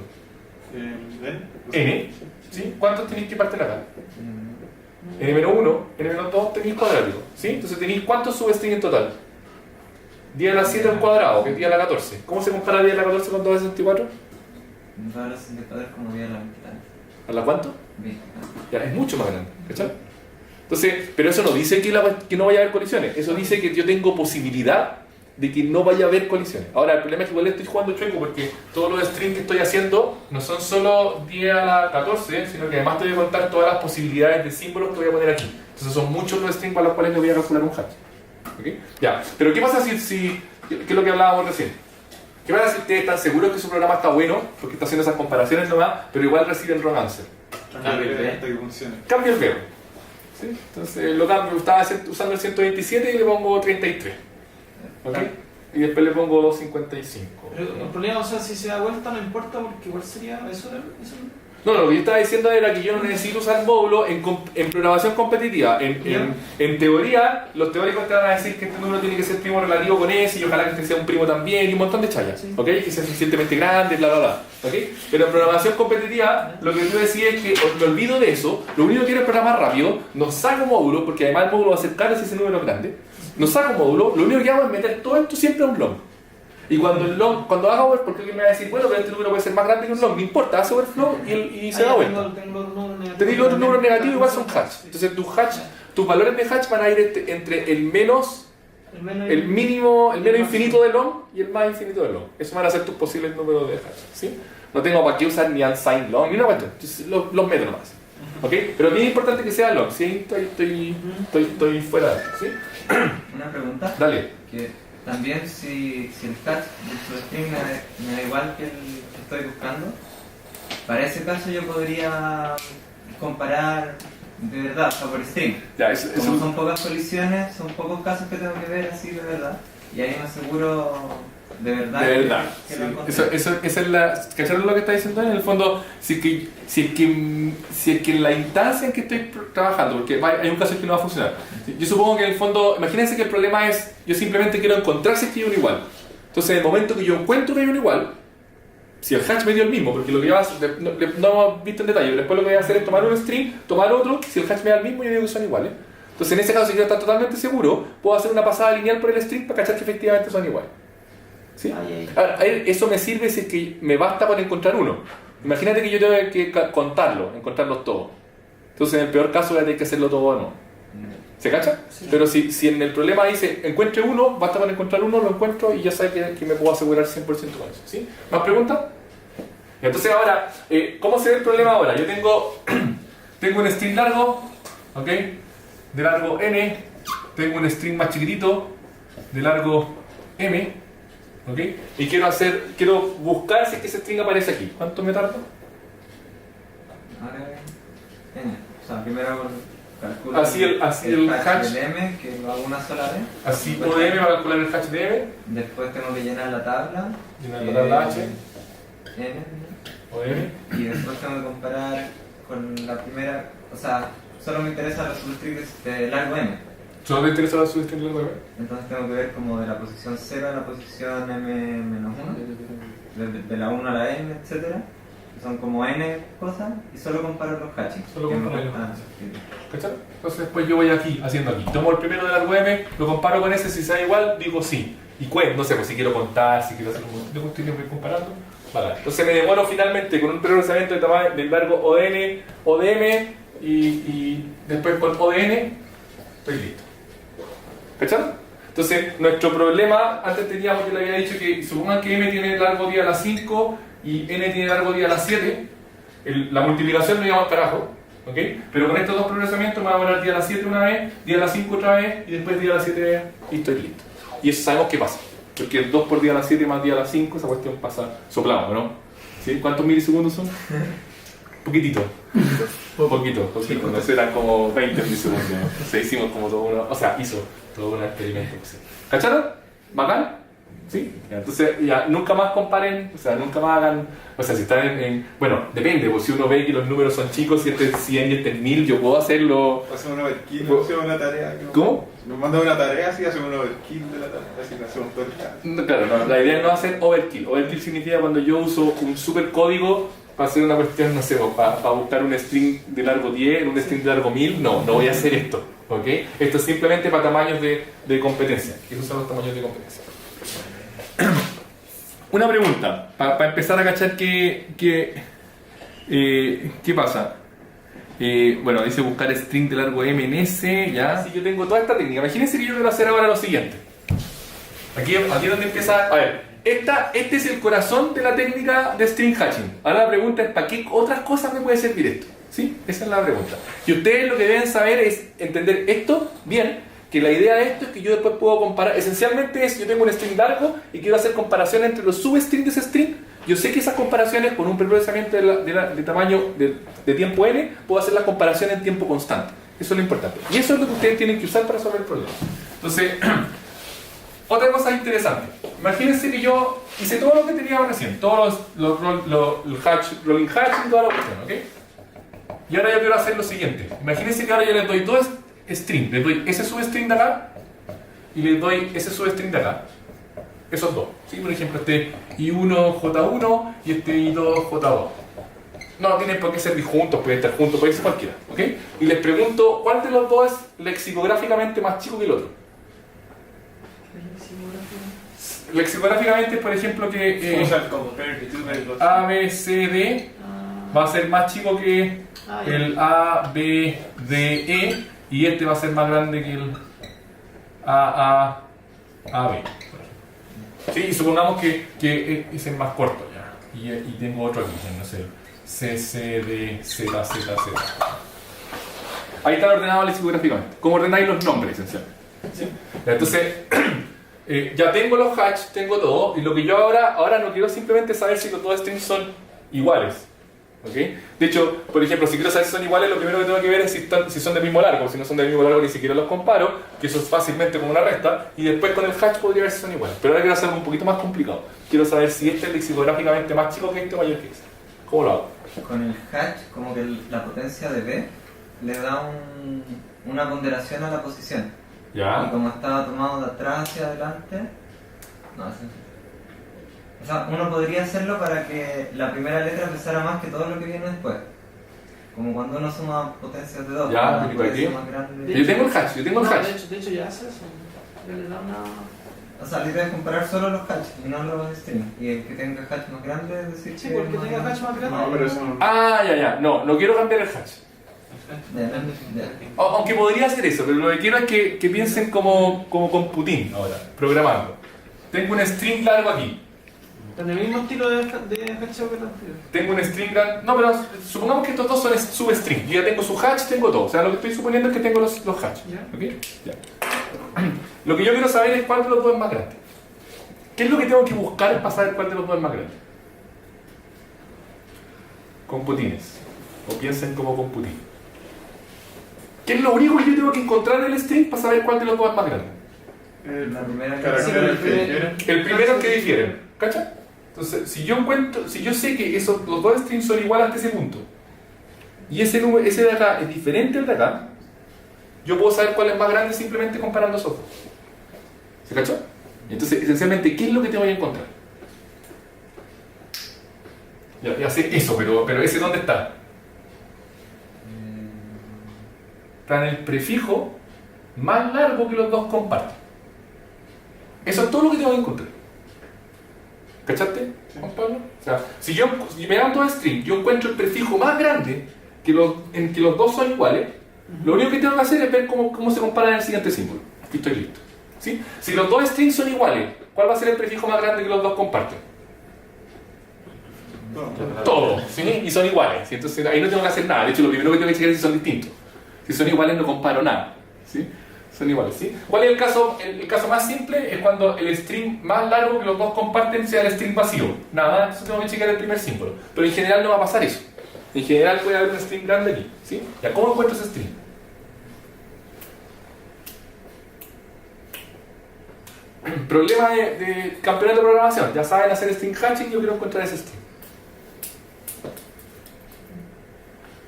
Speaker 1: N. ¿Sí? ¿Cuántos tenéis que partir acá? N-1, N-2 tenéis cuadrático. ¿Sí? Entonces tenéis ¿cuántos substrings en total? 10 a la 7 al cuadrado, que es 10 a la 14. ¿Cómo se compara 10 a la 14 con 2 a la 64?
Speaker 2: 2 a la 64 es como 10 a la 20.
Speaker 1: ¿A la cuánto?
Speaker 2: 20.
Speaker 1: Ya, es mucho más grande, ¿cachai? Entonces, pero eso no dice que no vaya a haber colisiones. Eso dice que yo tengo posibilidad de que no vaya a haber colisiones. Ahora, el problema es que igual estoy jugando chueco porque todos los strings que estoy haciendo no son solo 10 a la 14, sino que además te voy a contar todas las posibilidades de símbolos que voy a poner aquí. Entonces son muchos los strings para los cuales le voy a calcular un hash. ¿Okay? Ya, pero ¿qué pasa si qué es lo que hablábamos recién? ¿Qué pasa si ustedes están seguros que su programa está bueno, porque está haciendo esas comparaciones nomás, pero igual reciben wrong answer?
Speaker 5: Hasta que funcione.
Speaker 1: Cambio el verbo. ¿Sí? Entonces lo cambio, estaba usando el 127 y le pongo 33. ¿Ok? Y después le pongo 55.
Speaker 4: Pero el problema, o sea, si se da vuelta no importa porque igual sería eso.
Speaker 1: No, lo que yo estaba diciendo era que yo no necesito usar módulos en programación competitiva. En teoría, los teóricos te van a decir que este número tiene que ser primo relativo con ese y ojalá que este sea un primo también y un montón de chayas.
Speaker 4: Sí.
Speaker 1: ¿Ok? Que sea suficientemente grande, bla, bla, bla. ¿Ok? Pero en programación competitiva, lo que yo decía es que me olvido de eso, lo único que quiero es programar rápido, no saco módulos, porque además el módulo va a ser caro si ese número es grande. No saco módulo, lo único que hago es meter todo esto siempre a un long. Y cuando haga overflow, porque alguien me va a decir, bueno, pero este número puede ser más grande que un long, no importa, hace overflow y se da vuelta. Tenéis los otros números negativos, igual son hash. Entonces tus valores de hash van a ir entre el menos mínimo infinito de long y el más infinito de long. Eso van a ser tus posibles números de hash. ¿Sí? No tengo para qué usar ni unsigned long ni una cuestión. Los meto nomás. ¿Ok? Pero a mí es importante que sea long. ¿Sí? Estoy fuera de eso. ¿Sí?
Speaker 2: Una pregunta.
Speaker 1: Dale.
Speaker 2: Que también si el hash del string me da igual que el que estoy buscando, para ese caso yo podría comparar de verdad, o sea, por string.
Speaker 1: Ya,
Speaker 2: Como son pocas colisiones, son pocos casos que tengo que ver así de verdad. Y ahí me aseguro de verdad.
Speaker 1: De verdad.
Speaker 2: Que
Speaker 1: Sí.
Speaker 2: lo encontré.
Speaker 1: Esa es la. ¿Cacharon lo que está diciendo en el fondo? Si es que en la instancia en que estoy trabajando, porque hay un caso en que no va a funcionar. Yo supongo que en el fondo, imagínense que el problema es, yo simplemente quiero encontrar si es que hay uno igual. Entonces, en el momento que yo encuentro que hay uno igual, si el hash me dio el mismo, porque lo que yo no hemos visto en detalle, después lo que voy a hacer es tomar un string, tomar otro, si el hash me da el mismo, yo digo que son iguales. Entonces, en ese caso, si quiero estar totalmente seguro, puedo hacer una pasada lineal por el string para cachar que efectivamente son iguales. ¿Sí? Ahora, eso me sirve si es que me basta para encontrar uno. Imagínate que yo tengo que encontrarlos todos. Entonces, en el peor caso, voy a tener que hacerlo todo o no. ¿Se cacha? Sí. Pero si en el problema dice encuentre uno, basta para encontrar uno, lo encuentro y ya sabe que me puedo asegurar 100% con eso. ¿Sí? ¿Más preguntas? Entonces ahora, ¿cómo se ve el problema ahora? Yo tengo un string largo, ¿ok? De largo n, tengo un string más chiquitito, de largo m, ¿ok? Y quiero buscar si es que ese string aparece aquí. ¿Cuánto me tardo?
Speaker 2: N. O sea, primero calculo
Speaker 1: así el hash
Speaker 2: de m, que lo hago una sola vez.
Speaker 1: Así o de m va a calcular el hash de m.
Speaker 2: Después tengo que llenar la tabla.
Speaker 1: Llenar la tabla h.
Speaker 2: N.
Speaker 1: O m.
Speaker 2: Y después tengo que comparar con la primera. O sea, solo me interesa los substrings de largo m.
Speaker 1: ¿Solo te interesa la substring de largo m?
Speaker 2: Entonces tengo que ver como de la posición 0 a la posición m-1, de la 1 a la n, etcétera. Son como n cosas y solo comparo los hatching.
Speaker 1: Solo comparo los hatching. ¿Cachai? Entonces después yo voy aquí, haciendo aquí. Tomo el primero de largo m, lo comparo con ese, si sea igual, digo sí. Y no sé, pues si quiero contar, si quiero hacer un montón de cuestiones que voy comparando. Vale. Entonces me demoro finalmente con un procesamiento de tamaño del largo O de n, O de m y después con O de n, estoy listo. ¿Cachai? Entonces nuestro problema, antes teníamos, yo le había dicho que supongan que m tiene largo día a las 5 y n tiene largo día a las 7, la multiplicación me lleva al carajo, ¿ok? Pero con estos dos procesamientos me va a demorar día a las 7 una vez, día a las 5 otra vez y después día a las 7 y estoy listo. Y eso sabemos qué pasa, porque 2 por día a las 7 más día a las 5, esa cuestión pasa soplado, ¿no? ¿Sí? ¿Cuántos milisegundos son? Poquitito. Poquito, no serán como 20 milisegundos. ¿No? Hicimos como todo uno, o sea, hizo todo un experimento. ¿Cacharon? ¿Bacán? ¿Sí? Entonces ya nunca más comparen, o sea, nunca más hagan, o sea, si están bueno, depende, pues si uno ve que los números son chicos, si este es 100 y este es 1000, yo puedo hacerlo.
Speaker 5: Hacemos un overkill, hacemos una tarea.
Speaker 1: ¿Cómo?
Speaker 5: Nos mandan una tarea, así hacemos un overkill de la tarea, así que hacemos todo el caso.
Speaker 1: Claro, no, la idea no es hacer overkill. Overkill significa cuando yo uso un super código para hacer una cuestión, no sé, para buscar un string de largo 10, un string de largo 1000, no voy a hacer esto, ¿ok? Esto es simplemente para tamaños de competencia, esos son los tamaños de competencia. Una pregunta, para empezar a cachar qué pasa. Bueno, dice buscar string de largo m en S, ya. Si yo tengo toda esta técnica, imagínense que yo quiero hacer ahora lo siguiente. Aquí es donde empieza, a ver, este es el corazón de la técnica de string hatching. Ahora la pregunta es, ¿para qué otras cosas me puede servir esto? ¿Sí? Esa es la pregunta. Y ustedes lo que deben saber es entender esto bien, que la idea de esto es que yo después puedo comparar, esencialmente es, yo tengo un string largo y quiero hacer comparación entre los substrings de ese string. Yo sé que esas comparaciones con un preprocesamiento de tamaño de tiempo n, puedo hacer las comparaciones en tiempo constante. Eso es lo importante. Y eso es lo que ustedes tienen que usar para resolver el problema. Entonces, otra cosa interesante. Imagínense que yo hice todo lo que teníamos recién, todos los rolling hatch y toda la cuestión, ¿ok? Y ahora yo quiero hacer lo siguiente. Imagínense que ahora yo les doy dos strings. Les doy ese substring de acá y les doy ese substring de acá. Esos dos. ¿Sí? Por ejemplo, este I1J1 y este I2J2. No tienen por qué ser juntos, pueden estar juntos, puede ser cualquiera. ¿Ok? Y les pregunto, ¿cuál de los dos es lexicográficamente más chico que el otro? Lexicográficamente, por ejemplo, que A, B, C, D va a ser más chico que el A, B, D, E y este va a ser más grande que el A, B. Sí, y supongamos que es el más corto ya. Y tengo otro aquí, no sé, C, C, D, Z, Z, Z. Ahí están ordenados lexicográficamente. ¿Cómo ordenáis los nombres, esencialmente? ¿Sí? Entonces, ya tengo los hatch, tengo todo, y lo que yo ahora no quiero simplemente saber si los dos strings son iguales. ¿Okay? De hecho, por ejemplo, si quiero saber si son iguales, lo primero que tengo que ver es si son del mismo largo. Si no son del mismo largo, ni siquiera los comparo, que eso es fácilmente como una resta, y después con el hatch podría ver si son iguales. Pero ahora quiero hacer algo un poquito más complicado. Quiero saber si este es lexicográficamente más chico que este o mayor que este. ¿Cómo lo hago?
Speaker 2: Con el hatch, como que la potencia de B le da una ponderación a la posición.
Speaker 1: ¿Ya?
Speaker 2: Y como estaba tomado de atrás hacia adelante, no, O sea, uno podría hacerlo para que la primera letra pesara más que todo lo que viene después. Como cuando uno suma potencias de 2.
Speaker 1: Ya, un poquito aquí. Yo tengo el hatch,
Speaker 4: De hecho ya hace eso. Ya le da una...
Speaker 2: O sea, la idea es comparar solo los hatch y no los strings. Y el que tenga hatch más grande es decir
Speaker 4: Sí,
Speaker 2: que
Speaker 4: porque tenga hatch más grande.
Speaker 5: No, pero eso no.
Speaker 1: Ah, ya. No quiero cambiar el hatch.
Speaker 2: Ya.
Speaker 1: Aunque podría hacer eso, pero lo que quiero es que piensen como con Putin ahora, programando. Tengo un string largo aquí.
Speaker 4: En el mismo estilo de hatcheo que el anterior.
Speaker 1: Tengo un string largo. No, pero supongamos que estos dos son substring. Yo ya tengo su hatch, tengo todo. O sea, lo que estoy suponiendo es que tengo los hatch.
Speaker 4: Ya.
Speaker 1: ¿Ok? Ya. Lo que yo quiero saber es cuál de los dos es más grande. ¿Qué es lo que tengo que buscar para saber cuál de los dos es más grande? Con Putines. O piensen como con Putin. ¿Qué es lo único que yo tengo que encontrar en el string para saber cuál de los dos es más grande?
Speaker 2: La primera
Speaker 5: Caracteres que difieren.
Speaker 1: El primero que difieren, ¿cacha? Entonces, si yo sé que los dos strings son iguales hasta ese punto, y ese de acá es diferente al de acá, yo puedo saber cuál es más grande simplemente comparando esos dos. ¿Se cachó? Entonces, esencialmente, ¿qué es lo que te voy a encontrar? Ya sé eso, pero ¿ese dónde está? Está en el prefijo más largo que los dos comparten. Eso es todo lo que tengo que encontrar. ¿Cachaste, Juan Pablo? O sea, si me dan dos strings, yo encuentro el prefijo más grande en que los dos son iguales, lo único que tengo que hacer es ver cómo se comparan en el siguiente símbolo. Aquí estoy listo. ¿Sí? Si los dos strings son iguales, ¿cuál va a ser el prefijo más grande que los dos comparten? Todo, ¿sí? Y son iguales, ¿sí? Entonces ahí no tengo que hacer nada. De hecho, lo primero que tengo que checar es si son distintos. Si son iguales no comparo nada, ¿sí? Son iguales, ¿sí? ¿Cuál es el caso? El caso más simple es cuando el string más largo que los dos comparten sea el string vacío. Nada, entonces tengo que checar el primer símbolo. Pero en general no va a pasar eso. En general puede haber un string grande aquí, ¿sí? ¿Ya cómo encuentro ese string? Problema de campeonato de programación. Ya saben hacer string hatching, yo quiero encontrar ese string.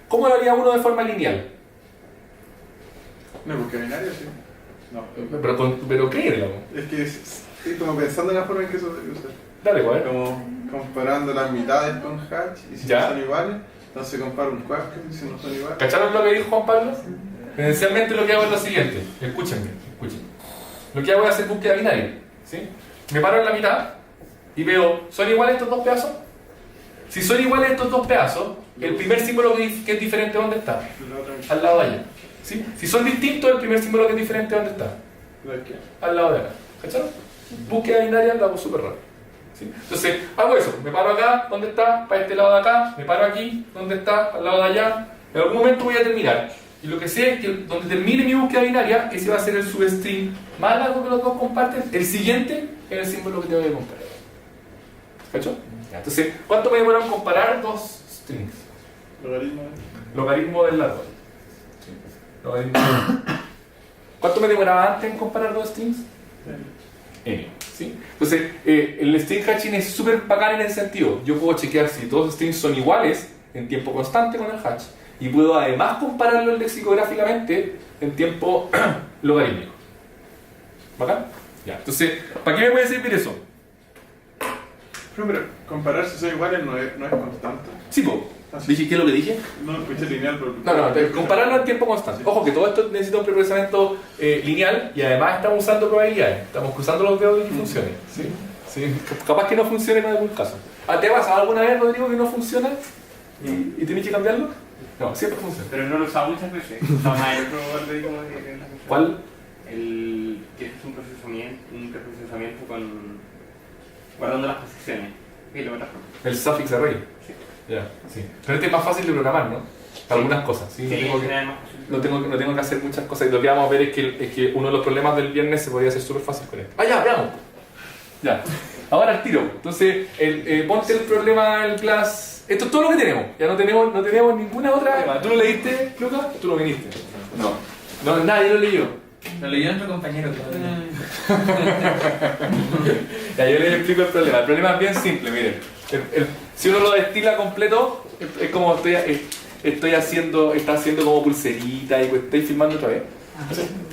Speaker 1: ¿Cómo lo haría uno de forma lineal?
Speaker 5: No, porque binario sí. No.
Speaker 1: ¿Pero qué, digamos?
Speaker 5: Es que estoy como pensando en la forma en que eso se usa.
Speaker 1: Dale, ¿cuál?
Speaker 5: Como comparando las mitades con hatch y si
Speaker 1: Ya.
Speaker 5: no son iguales, entonces comparo un quark y si no son iguales.
Speaker 1: ¿Cacharon lo que dijo Juan Pablo? Esencialmente lo que hago es lo siguiente. Escúchenme. Lo que hago es hacer búsqueda binaria, ¿sí? Me paro en la mitad y veo, ¿son iguales estos dos pedazos? Si son iguales estos dos pedazos, el primer símbolo que es diferente, ¿dónde está?
Speaker 5: La otra mitad.
Speaker 1: Al lado de allá. ¿Sí? Si son distintos, el primer símbolo que es diferente, ¿dónde está?
Speaker 5: ¿La de qué?
Speaker 1: Al lado de acá. ¿Cacharon? Búsqueda binaria lo hago súper rápido. ¿Sí? Entonces, hago eso. Me paro acá, ¿dónde está? Para este lado de acá. Me paro aquí, ¿dónde está? Al lado de allá. En algún momento voy a terminar. Y lo que sé es que donde termine mi búsqueda binaria, ese va a ser el substring más largo que los dos comparten. El siguiente es el símbolo que tengo que comparar. ¿Cachó? Ya, entonces, ¿cuánto me demora en comparar dos strings?
Speaker 5: Logaritmo.
Speaker 1: Logaritmo del largo. Sí. Logaritmo. ¿Cuánto me demoraba antes en comparar dos strings? N. ¿Sí? Entonces, el string hatching es súper bacán en ese sentido. Yo puedo chequear si dos strings son iguales en tiempo constante con el hatch y puedo además compararlos lexicográficamente en tiempo logarítmico. ¿Bacán? Ya. Entonces, ¿para qué me puede servir eso?
Speaker 5: Pero comparar si son iguales no es constante.
Speaker 1: Sí, po. ¿Dije qué es lo que dije?
Speaker 5: No lo escuché lineal, pero...
Speaker 1: No, compararlo en tiempo constante. Ojo que todo esto necesita un preprocesamiento lineal y además estamos usando probabilidades. Estamos cruzando los dedos de que funcione. ¿Sí? Sí. Capaz que no funcione en algún caso. ¿Te ha pasado alguna vez, Rodrigo, que no funciona y tenés que cambiarlo? No, siempre funciona.
Speaker 7: Pero no lo usaba muchas veces. Usaba el otro algoritmo de
Speaker 1: ¿Cuál?
Speaker 7: El que es un preprocesamiento con guardando las posiciones y luego las formas.
Speaker 1: El suffix array.
Speaker 7: Sí.
Speaker 1: Ya, sí. Pero este es más fácil de programar, ¿no? Para algunas cosas. ¿sí?
Speaker 7: Sí,
Speaker 1: No tengo que hacer muchas cosas. Y lo que vamos a ver es que uno de los problemas del viernes se podría hacer súper fácil con esto. Ya, veamos. Ya. Ahora al tiro. Entonces, ponte el problema del class. Esto es todo lo que tenemos. Ya no tenemos ninguna otra. ¿Tú lo leíste, Lucas? ¿Tú lo viniste? No, nadie lo leyó.
Speaker 2: Lo leyó nuestro compañero.
Speaker 1: Ya, yo les explico el problema. El problema es bien simple, miren. Si uno lo destila completo, es como está haciendo como pulserita y pues estoy filmando otra vez.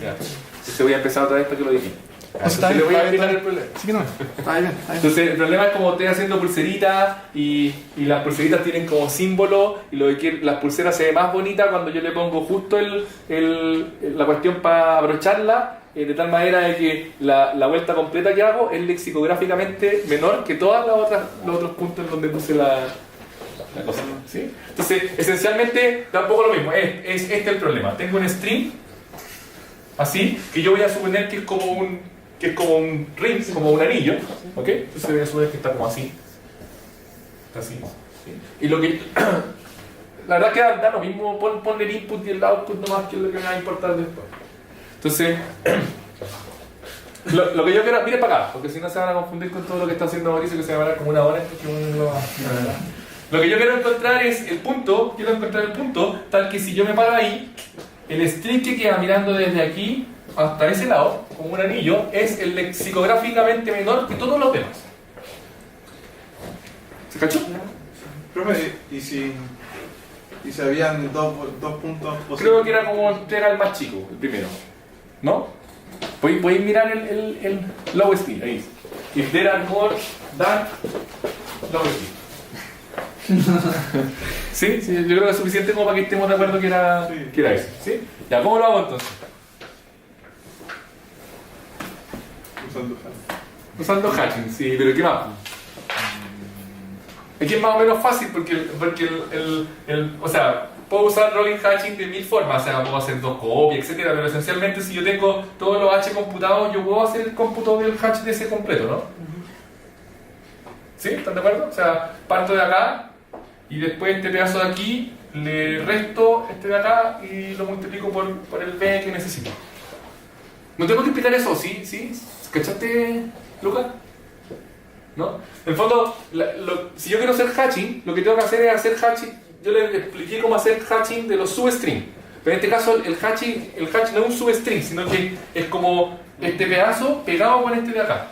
Speaker 1: Ya. Entonces voy a empezar otra vez para que lo dije. Entonces le voy a explicar el problema.
Speaker 3: Sí que no, está bien, está bien.
Speaker 1: Entonces el problema es como estoy haciendo pulseritas y las pulseritas tienen como símbolo y lo que las pulseras se ve más bonita cuando yo le pongo justo la cuestión para abrocharla, de tal manera de que la vuelta completa que hago es lexicográficamente menor que todas los otros puntos en donde puse la cosa, ¿sí? Entonces esencialmente tampoco lo mismo, es este el problema. Tengo un string así que yo voy a suponer que es como un ring, como un anillo, ¿ok? Entonces voy a suponer que está como así. Está así. ¿Sí? Y lo que... la verdad que da lo mismo, ponle el input y el output nomás, que es lo que me va a importar después. Entonces, lo que yo quiero... Miren para acá, porque si no se van a confundir con todo lo que está haciendo Mauricio, que se va a hablar como una hora, porque uno no va a... Lo que yo quiero encontrar es el punto, tal que si yo me paro ahí, el string que queda mirando desde aquí hasta ese lado, como un anillo, es el lexicográficamente menor que todos los demás. ¿Se cachó?
Speaker 5: Profe, ¿y si habían dos puntos posibles?
Speaker 1: Creo que era como era el más chico, el primero. ¿No? Podéis mirar el lowest speed, ahí. If there are more than lowest speed. ¿Sí? Sí, yo creo que es suficiente como para que estemos de acuerdo que era eso. ¿Sí? Ya, ¿cómo lo hago entonces? Usando hatching, sí, pero ¿qué más? Aquí es más o menos fácil porque o sea, puedo usar rolling hatching de 1000 formas, o sea, puedo hacer 2 copias, etcétera, pero esencialmente si yo tengo todos los H computados, yo puedo hacer el cómputo del hatch de ese completo, ¿no? ¿Sí? ¿Están de acuerdo? O sea, parto de acá y después este pedazo de aquí le resto este de acá y lo multiplico por el B que necesito. ¿No tengo que explicar eso? ¿Sí? ¿Sí? ¿Cachaste, Lucas? ¿No? En el fondo, si yo quiero hacer hatching, lo que tengo que hacer es hacer hatching. Yo le expliqué cómo hacer hatching de los substrings. Pero en este caso, el hatching no es un substring, sino que es como este pedazo pegado con este de acá.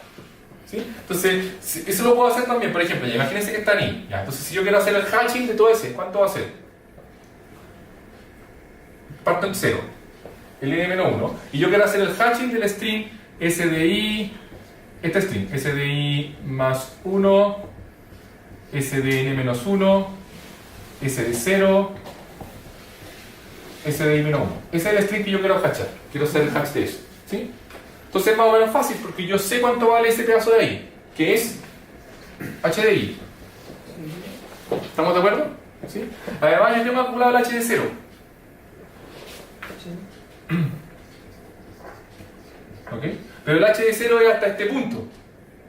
Speaker 1: ¿Sí? Entonces, eso lo puedo hacer también. Por ejemplo, ya imagínense que están ahí. Ya, entonces, si yo quiero hacer el hatching de todo ese, ¿cuánto va a ser? Parto en 0. El n-1. Y yo quiero hacer el hatching del string SDI. Este string, SDI más 1, SDN-1, SD0, SDI-1. Ese es el string que yo quiero hatchar. Quiero hacer el hatch de eso. ¿Sí? Entonces es más o menos fácil porque yo sé cuánto vale ese pedazo de ahí, que es HDI. ¿Estamos de acuerdo? ¿Sí? Además yo tengo calculado el HD0. ¿Ok? Pero el HD0 es hasta este punto.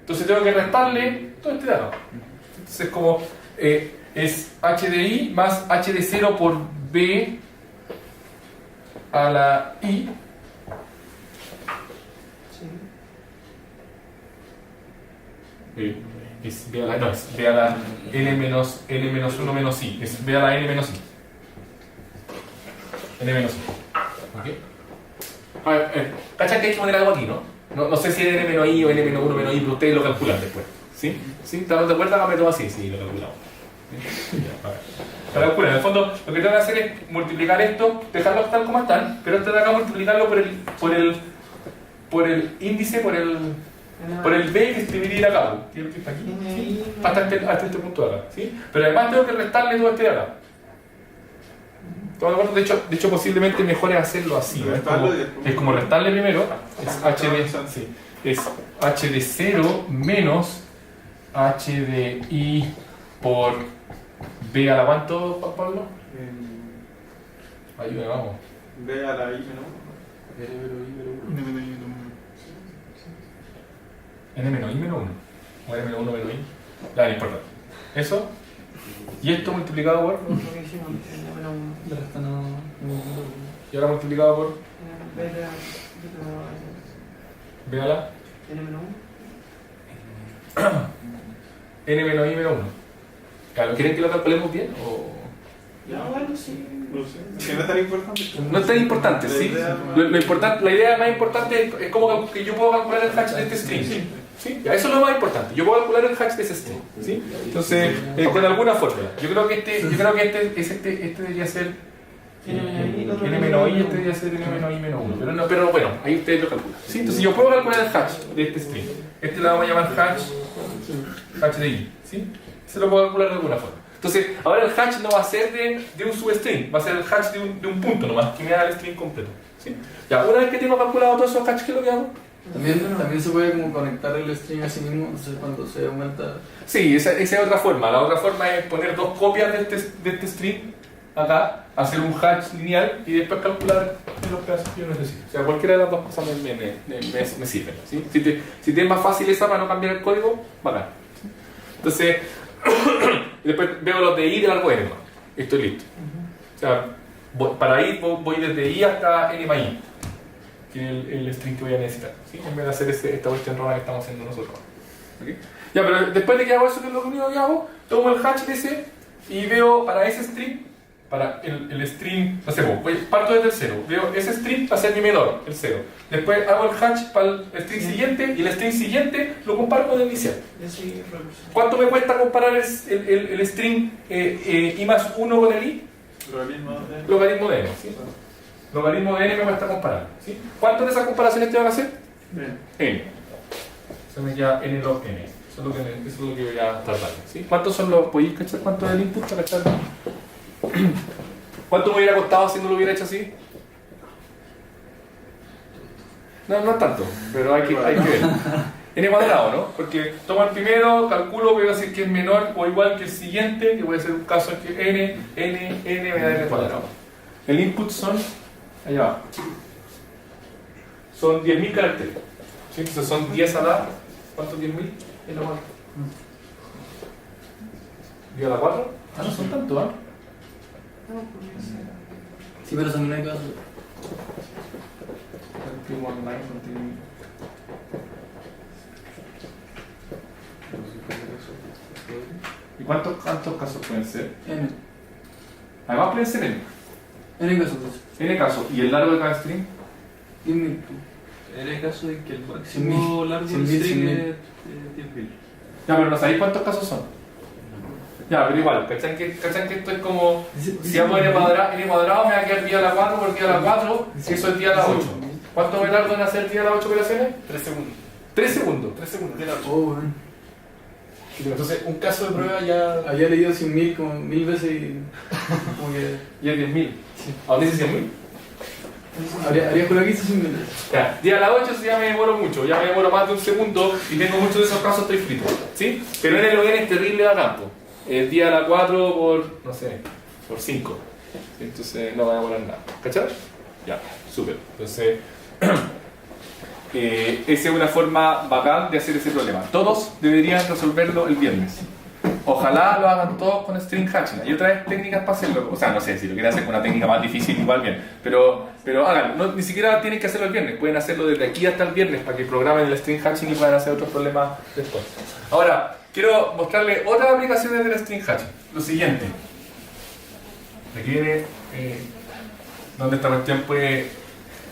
Speaker 1: Entonces tengo que restarle todo este de acá. Entonces como es HDI más HD0 por B a la I. Es B a la, no, es B a la N menos 1 menos I. Es B a la N menos I. N menos I. ¿Ok? A ver, ¿cachan que hay que poner algo aquí, no? No sé si es N menos I o N menos 1 menos I, pero ustedes lo calculan después. ¿Sí? ¿Sí? ¿Estamos de acuerdo? Hágame todo así. Sí, lo calculamos. ¿Sí? Ya, a ver. Lo calculan. En el fondo, lo que tengo que hacer es multiplicar esto, dejarlos tal como están, pero este de acá multiplicarlo por el índice, por el B que se dividir acá, que está aquí, ¿sí? hasta este punto de acá, ¿sí? Pero además tengo que restarle todo este de acá. ¿Estamos de acuerdo? De hecho posiblemente mejor es hacerlo así, ¿no? Es como restarle primero, es H de 0 menos H de I por B a la ¿cuánto, Pablo? Ayúdame, vamos.
Speaker 5: B a la I menos 1.
Speaker 1: N menos I menos 1. O N menos 1 menos I. Ya, no importa. Eso. Y esto multiplicado por. Y ahora multiplicado por. B a la. N menos I menos 1. Claro, ¿quieren que lo calculemos bien? O...
Speaker 4: Ya, bueno, sí.
Speaker 5: No sé. No es tan importante.
Speaker 1: No es tan importante, ¿sí? La idea más importante es cómo que yo puedo calcular el hatch de este string. ¿Sí? Ya, eso es lo más importante. Yo puedo calcular el hatch de ese string. ¿Sí? Entonces, con alguna fórmula. Yo creo que este debería ser N menos I, este debería ser N menos I menos 1. Pero bueno, ahí ustedes lo calculan. ¿Sí? Entonces yo puedo calcular el hash de este string. Este lo vamos a llamar hash de I. ¿Sí? Se lo puedo calcular de alguna forma. Entonces, ahora el hash no va a ser de un substring, va a ser el hash de un punto nomás, que me da el string completo. ¿Sí? Ya, una vez que tengo calculado todos esos hash, ¿qué es lo que hago?
Speaker 6: También se puede como conectar el string a sí mismo, entonces cuando se aumenta...
Speaker 1: Sí, esa es otra forma. La otra forma es poner dos copias de este string acá, hacer un hash lineal y después calcular los pedazos que yo necesito. O sea, cualquiera de las dos cosas me sirven. ¿Sí? Si te es más fácil esa para no cambiar el código, bacán. ¿Sí? Entonces, después veo los de I del largo N. Estoy listo. O sea, para I voy desde I hasta N más I, que es el string que voy a necesitar. ¿Sí? En vez de hacer esta cuestión rara que estamos haciendo nosotros. ¿Okay? Ya, pero después de que hago eso, que es lo único que hago, tomo el hash de ese y veo para ese string, para el string, no sé, parto desde el 0, veo ese string va a ser mi menor, el 0. Después hago el hash para el string siguiente y el string siguiente lo comparo con el inicial. ¿Cuánto me cuesta comparar el string I más 1 con el I? Logaritmo de n. ¿Sí? Logaritmo de n me cuesta comparar. ¿Sí? ¿Cuántas de esas comparaciones te van a hacer? N. Se me queda n log n. Eso es lo que voy a tratar. ¿Sí? ¿Cuántos son los? ¿Podéis cachar cuánto es el input para cachar? ¿Cuánto me hubiera costado si no lo hubiera hecho así? No es tanto, pero hay que ver. N cuadrado, ¿no? Porque tomo el primero, calculo, voy a decir que es menor o igual que el siguiente, que puede ser un caso en que n me da n cuadrado. El input son, allá va, son 10.000 caracteres. ¿Sí? Entonces son 10 a la, ¿cuántos 10.000? ¿Es lo cual? 10 a la 4. Ah, no son tantos, ¿ah?
Speaker 6: Sí, pero son negros.
Speaker 1: ¿Y cuántos casos pueden ser?
Speaker 6: N.
Speaker 1: Además pueden ser n.
Speaker 6: N casos.
Speaker 1: N casos. ¿Y el largo de cada string?
Speaker 6: 10.000.
Speaker 8: En el caso de que el
Speaker 6: 100.000,
Speaker 8: máximo largo del
Speaker 6: 100.000,
Speaker 8: string
Speaker 6: 100.000.
Speaker 8: es 10.000.
Speaker 1: Ya, pero no sabéis cuántos casos son. Ya, pero igual, ¿cachan que esto es como si hago n cuadrado me va a quedar 10 a la 4 por 10 a la 4, si eso es 10 a la 8. ¿Cuánto me tardo en hacer 10 a la 8 operaciones?
Speaker 5: 3 segundos.
Speaker 1: 3 segundos. 3 segundos.
Speaker 6: Oh, bueno.
Speaker 3: Entonces, un caso de prueba ya.
Speaker 6: Había leído 100.000 como 1000 veces y. Como que.
Speaker 1: Y es 10.000. ¿A dónde dice 100.000?
Speaker 6: Habría jurado que hice 100.000.
Speaker 1: Ya, 10 a la 8 ya me demoro mucho, ya me demoro más de un segundo y tengo muchos de esos casos estoy frito. ¿Sí? Pero en el log n es terrible a campo. 10 a la 4 por, no sé, por 5. Entonces no va a demorar nada. ¿Cachai? Ya, súper. Entonces, esa es una forma bacán de hacer ese problema. Todos deberían resolverlo el viernes. Ojalá lo hagan todos con string hatching. Hay otras técnicas para hacerlo. O sea, no sé, si lo quieren hacer con una técnica más difícil, igual bien. Pero háganlo. Ni siquiera tienen que hacerlo el viernes. Pueden hacerlo desde aquí hasta el viernes para que programen el string hatching y puedan hacer otros problemas después. Ahora, quiero mostrarles otras aplicaciones del string hatching. Lo siguiente. Aquí viene donde esta cuestión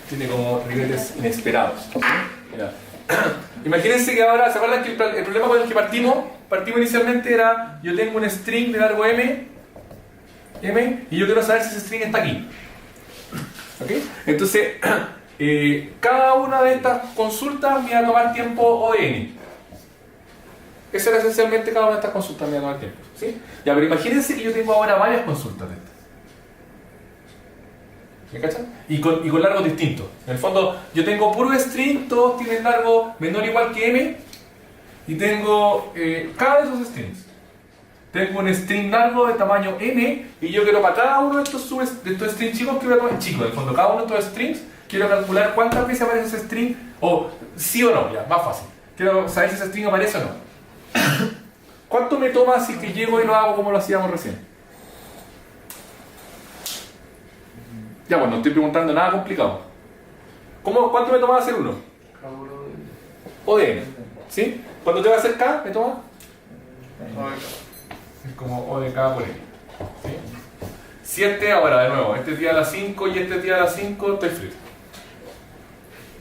Speaker 1: tiene como niveles inesperados. ¿Sí? Mira. Imagínense que ahora, ¿se acuerdan que el problema con el que partimos inicialmente era, yo tengo un string de largo m, y yo quiero saber si ese string está aquí. ¿Ok? Entonces, cada una de estas consultas me va a tomar tiempo O de n. Eso era esencialmente cada una de estas consultas me va a tomar tiempo. ¿Sí? Ya, pero imagínense que yo tengo ahora varias consultas de estas. ¿Me cachan? Y con largos distintos. En el fondo, yo tengo puro string, todos tienen largo menor o igual que m, y tengo cada de esos strings. Tengo un string largo de tamaño n, y yo quiero para cada uno de estos strings chicos, quiero tomar chico. En el fondo, cada uno de estos strings, quiero calcular cuántas veces aparece ese string, o sí o no, ya, más fácil. Quiero saber si ese string aparece o no. ¿Cuánto me toma si que llego y lo hago como lo hacíamos recién? Ya, bueno, no estoy preguntando nada complicado. ¿Cuánto me toma hacer uno? O de n. ¿Sí? ¿Cuánto te va a hacer k? ¿Me toma? Es como O de k por n. ¿Sí? Si ahora de nuevo, este es día a las 5 y este es día a las 5, estoy frito.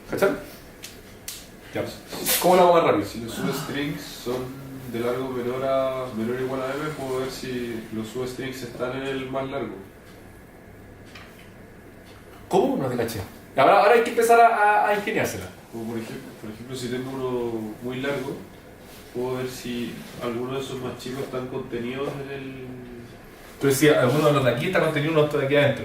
Speaker 1: ¿Cachai? Ya. ¿Cómo lo hago más rápido?
Speaker 5: Si los substrings son de largo menor o igual a m, puedo ver si los substrings están en el más largo.
Speaker 1: ¿Cómo? No te caché. Ahora hay que empezar a ingeniársela.
Speaker 8: Como por ejemplo, si tengo uno muy largo, puedo ver si alguno de esos más chicos están contenidos en el...
Speaker 1: Tú decías, alguno de los de aquí está contenido, uno está de aquí adentro.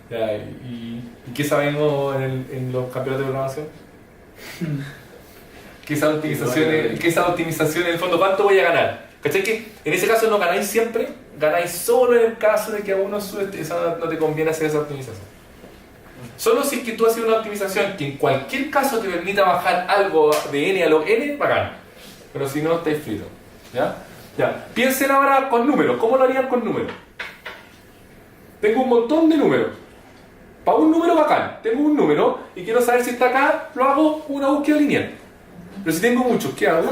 Speaker 1: Ya, ¿y qué sabemos en los campeonatos de programación? ¿Qué esa optimización en el fondo? ¿Cuánto voy a ganar? ¿Cachai? Que en ese caso no ganáis siempre, ganáis solo en el caso de que a uno no te conviene hacer esa optimización. Solo si es que tú haces una optimización que en cualquier caso te permita bajar algo de n a log n, bacán. Pero si no, estáis fritos. ¿Ya? Ya. Piensen ahora con números. ¿Cómo lo harían con números? Tengo un montón de números. Para un número bacán, tengo un número y quiero saber si está acá, lo hago una búsqueda lineal. Pero si tengo muchos, ¿qué hago?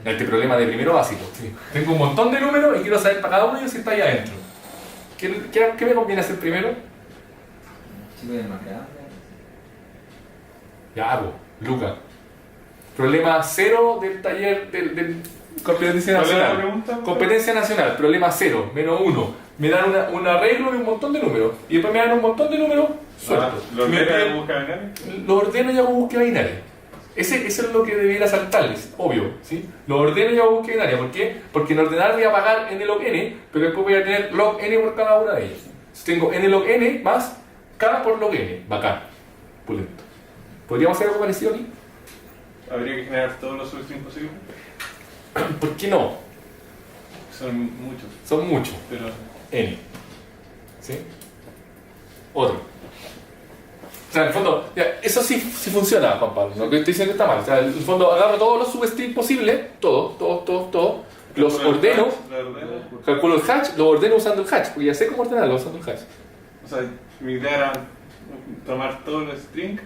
Speaker 1: Este problema de primero básico. Sí. Tengo un montón de números y quiero saber para cada uno de ellos si está ahí adentro. ¿Qué me conviene hacer primero?
Speaker 2: Chico de más grande.
Speaker 1: Ya hago, Luca. Problema 0 del taller del competencia
Speaker 5: ¿Cuál era la
Speaker 1: nacional.
Speaker 5: pregunta?
Speaker 1: Competencia nacional, problema 0, menos 1. Me dan un arreglo de un montón de números. Y después me dan un montón de números sueltos.
Speaker 5: ¿Los
Speaker 1: Me
Speaker 5: ordena
Speaker 1: piden-
Speaker 5: y busca binario?
Speaker 1: Lo ordeno y hago búsqueda binaria. Eso es lo que debiera saltarles, obvio. ¿Sí? Lo ordeno y hago búsqueda binaria. ¿Por qué? Porque en ordenar voy a pagar n log n, pero después voy a tener log n por cada una de ellas. Entonces tengo n log n más k por log n. Bacán. Pulento. ¿Podríamos hacer algo parecido aquí?
Speaker 5: Habría que generar todos los substrings posibles.
Speaker 1: ¿Por qué no?
Speaker 5: Son muchos,
Speaker 1: Son muchos.
Speaker 5: pero
Speaker 1: N. ¿Sí? Otro. O sea, en el fondo, ya, eso sí funciona, Juan Pablo. No que estoy diciendo que está mal. O sea, en el fondo, agarro todos los substrings posibles, todos, los ordeno,
Speaker 5: Lo ordeno.
Speaker 1: calculo el hash, lo ordeno usando el hash, porque ya sé cómo ordenarlo usando el hash.
Speaker 5: O sea, mi idea era tomar todos los strings,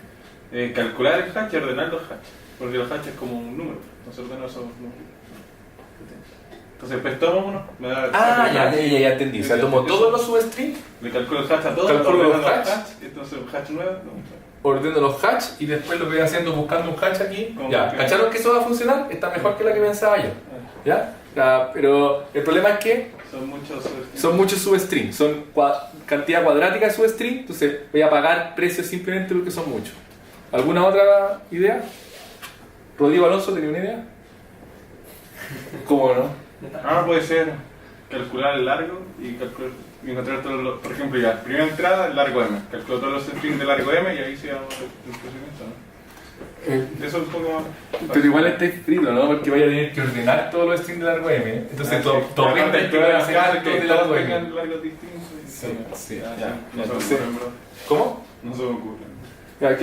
Speaker 5: calcular el hash y ordenar los hash. Porque el hash es como un número. Entonces ordeno esos números. Entonces, pues tomo uno, me da.
Speaker 1: Ya entendí. O sea, tomo todos los substrings,
Speaker 5: Le calculo el hash a todos,
Speaker 1: Calculo
Speaker 5: ordeno
Speaker 1: los hash.
Speaker 5: y entonces el hash nuevo.
Speaker 1: ordeno los hash y después lo que voy haciendo buscando un hash aquí.
Speaker 5: Como
Speaker 1: Ya,
Speaker 5: que-
Speaker 1: ¿cacharon que eso va a funcionar? Está mejor que la que pensaba yo. ¿Ya? Ya, pero el problema es que
Speaker 5: Son muchos substrings.
Speaker 1: son muchos substrings, son cantidad cuadrática de substrings, entonces voy a pagar precios simplemente porque son muchos. ¿Alguna otra idea? Rodrigo Alonso, ¿tenía una idea? ¿Cómo no?
Speaker 5: Puede ser calcular el largo y calcular y encontrar todos los. Por ejemplo, ya, primera entrada, el largo M. Calculo todos los strings de largo M y ahí sí hago el procedimiento, ¿no? Eso es un poco más.
Speaker 1: Pero igual estáis frito, ¿no? Porque vaya a tener que ordenar todos los strings de largo M. Entonces, torrenta y que voy a sacar todos de largo M.
Speaker 5: largos distintos.
Speaker 1: Sí,
Speaker 5: Ya,
Speaker 1: ya.
Speaker 5: no se me
Speaker 1: Entonces,
Speaker 5: ocurre, bro.
Speaker 1: ¿cómo?
Speaker 5: No se me ocurre.
Speaker 1: Ya,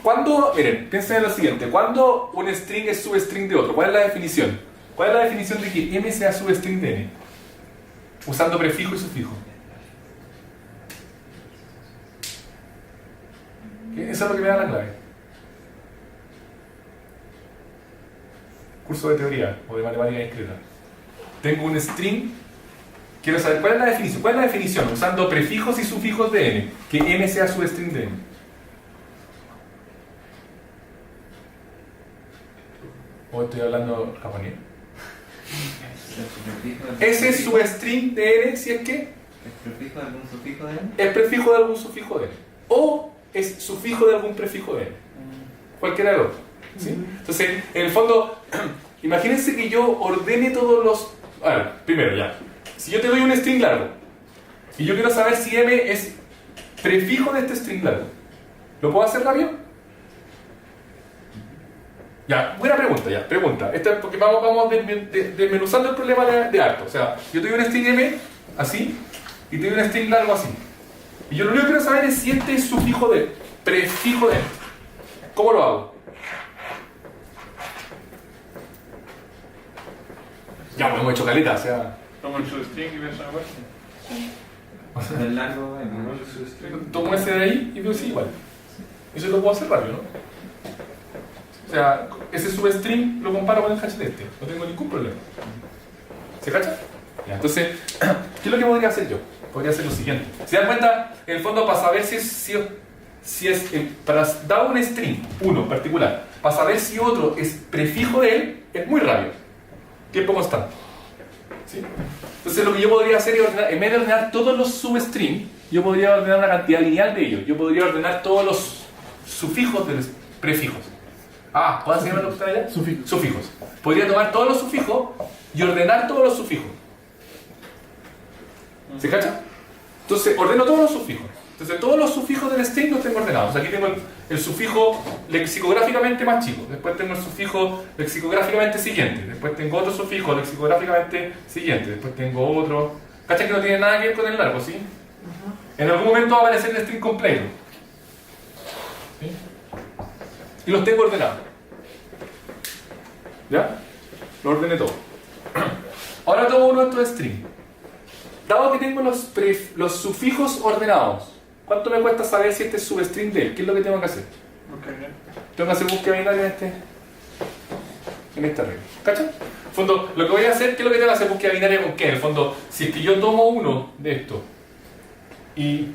Speaker 1: ¿cuándo? Miren, piensen en lo siguiente. ¿Cuándo un string es substring de otro? ¿Cuál es la definición? ¿Cuál es la definición de que M sea substring de N? Usando prefijo y sufijo. ¿Qué? Eso es lo que me da la clave. Curso de teoría o de matemática discreta. Tengo un string. Quiero saber cuál es la definición. ¿Cuál es la definición? Usando prefijos y sufijos de N. Que N sea substring de N. ¿O estoy hablando japonés? Ese es substring de N si es que
Speaker 2: ¿Es prefijo de algún sufijo de N?
Speaker 1: es prefijo de algún sufijo de N. O es sufijo de algún prefijo de N. Cualquiera de los dos. ¿Sí? Entonces, en el fondo, imagínense que yo ordene todos los... A ver, primero ya. Si yo te doy un string largo y yo quiero saber si M es prefijo de este string largo, ¿lo puedo hacer rápido? Ya, buena pregunta, ya, pregunta. Esto es porque vamos desmenuzando el problema de harto. O sea, yo te doy un string M así y te doy un string largo así. Y yo lo único que quiero saber es si este es sufijo de, prefijo de M. ¿Cómo lo hago? Ya, pues hemos hecho caleta, o sea...
Speaker 5: Tomo el substring y veo esa parte.
Speaker 2: Del largo M.
Speaker 1: Tomo ese de ahí y veo si igual. Eso lo puedo hacer rápido, ¿no? O sea, ese substring lo comparo con el hash de este. No tengo ningún problema. ¿Se cacha? Ya, entonces, ¿qué es lo que podría hacer yo? Podría hacer lo siguiente. ¿Se dan cuenta? En el fondo, para saber para dar un string, uno en particular, para saber si otro es prefijo de él, es muy rápido. Tiempo constante. ¿sí? Entonces lo que yo podría hacer es ordenar, en vez de ordenar todos los substrings, yo podría ordenar una cantidad lineal de ellos. Yo podría ordenar todos los sufijos de los prefijos. ¿Puedo hacer lo que está allá? Sufijos. Podría tomar todos los sufijos y ordenar todos los sufijos. ¿Se cacha? Entonces ordeno todos los sufijos. Entonces todos los sufijos del string los tengo ordenados. Aquí tengo el sufijo lexicográficamente más chico. Después tengo el sufijo lexicográficamente siguiente. Después tengo otro sufijo lexicográficamente siguiente. Después tengo otro. ¿Cacha que no tiene nada que ver con el largo, sí? En algún momento va a aparecer el string completo. ¿Sí? Y los tengo ordenados. ¿Ya? Lo ordené todo. Ahora tomo uno de estos strings. Dado que tengo los sufijos ordenados, ¿cuánto me cuesta saber si este es substring de él? ¿Qué es lo que tengo que hacer? Tengo que hacer búsqueda binaria en esta regla. ¿Cacha? En el fondo, lo que voy a hacer, ¿qué es lo que tengo que hacer búsqueda binaria con qué? En el fondo, si es que yo tomo uno de estos y...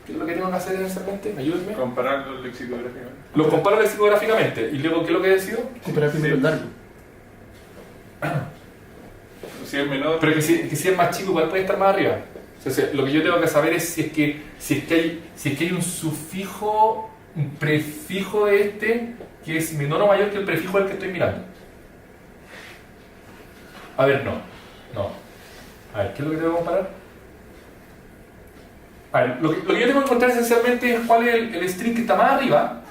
Speaker 1: ¿qué es lo que tengo que hacer esencialmente? Ayúdenme.
Speaker 5: Compararlos lexicográficamente.
Speaker 1: Los comparo lexicográficamente. ¿Y luego qué es lo que decido?
Speaker 3: Comparar primero el largo.
Speaker 5: Si es menor.
Speaker 1: Pero que si es más chico, igual puede estar más arriba. Entonces, lo que yo tengo que saber es si es que hay un sufijo, un prefijo de este que es menor o mayor que el prefijo del que estoy mirando. A ver, no. A ver, ¿qué es lo que tengo que comparar? A ver, lo que yo tengo que encontrar esencialmente es cuál es el string que está más arriba,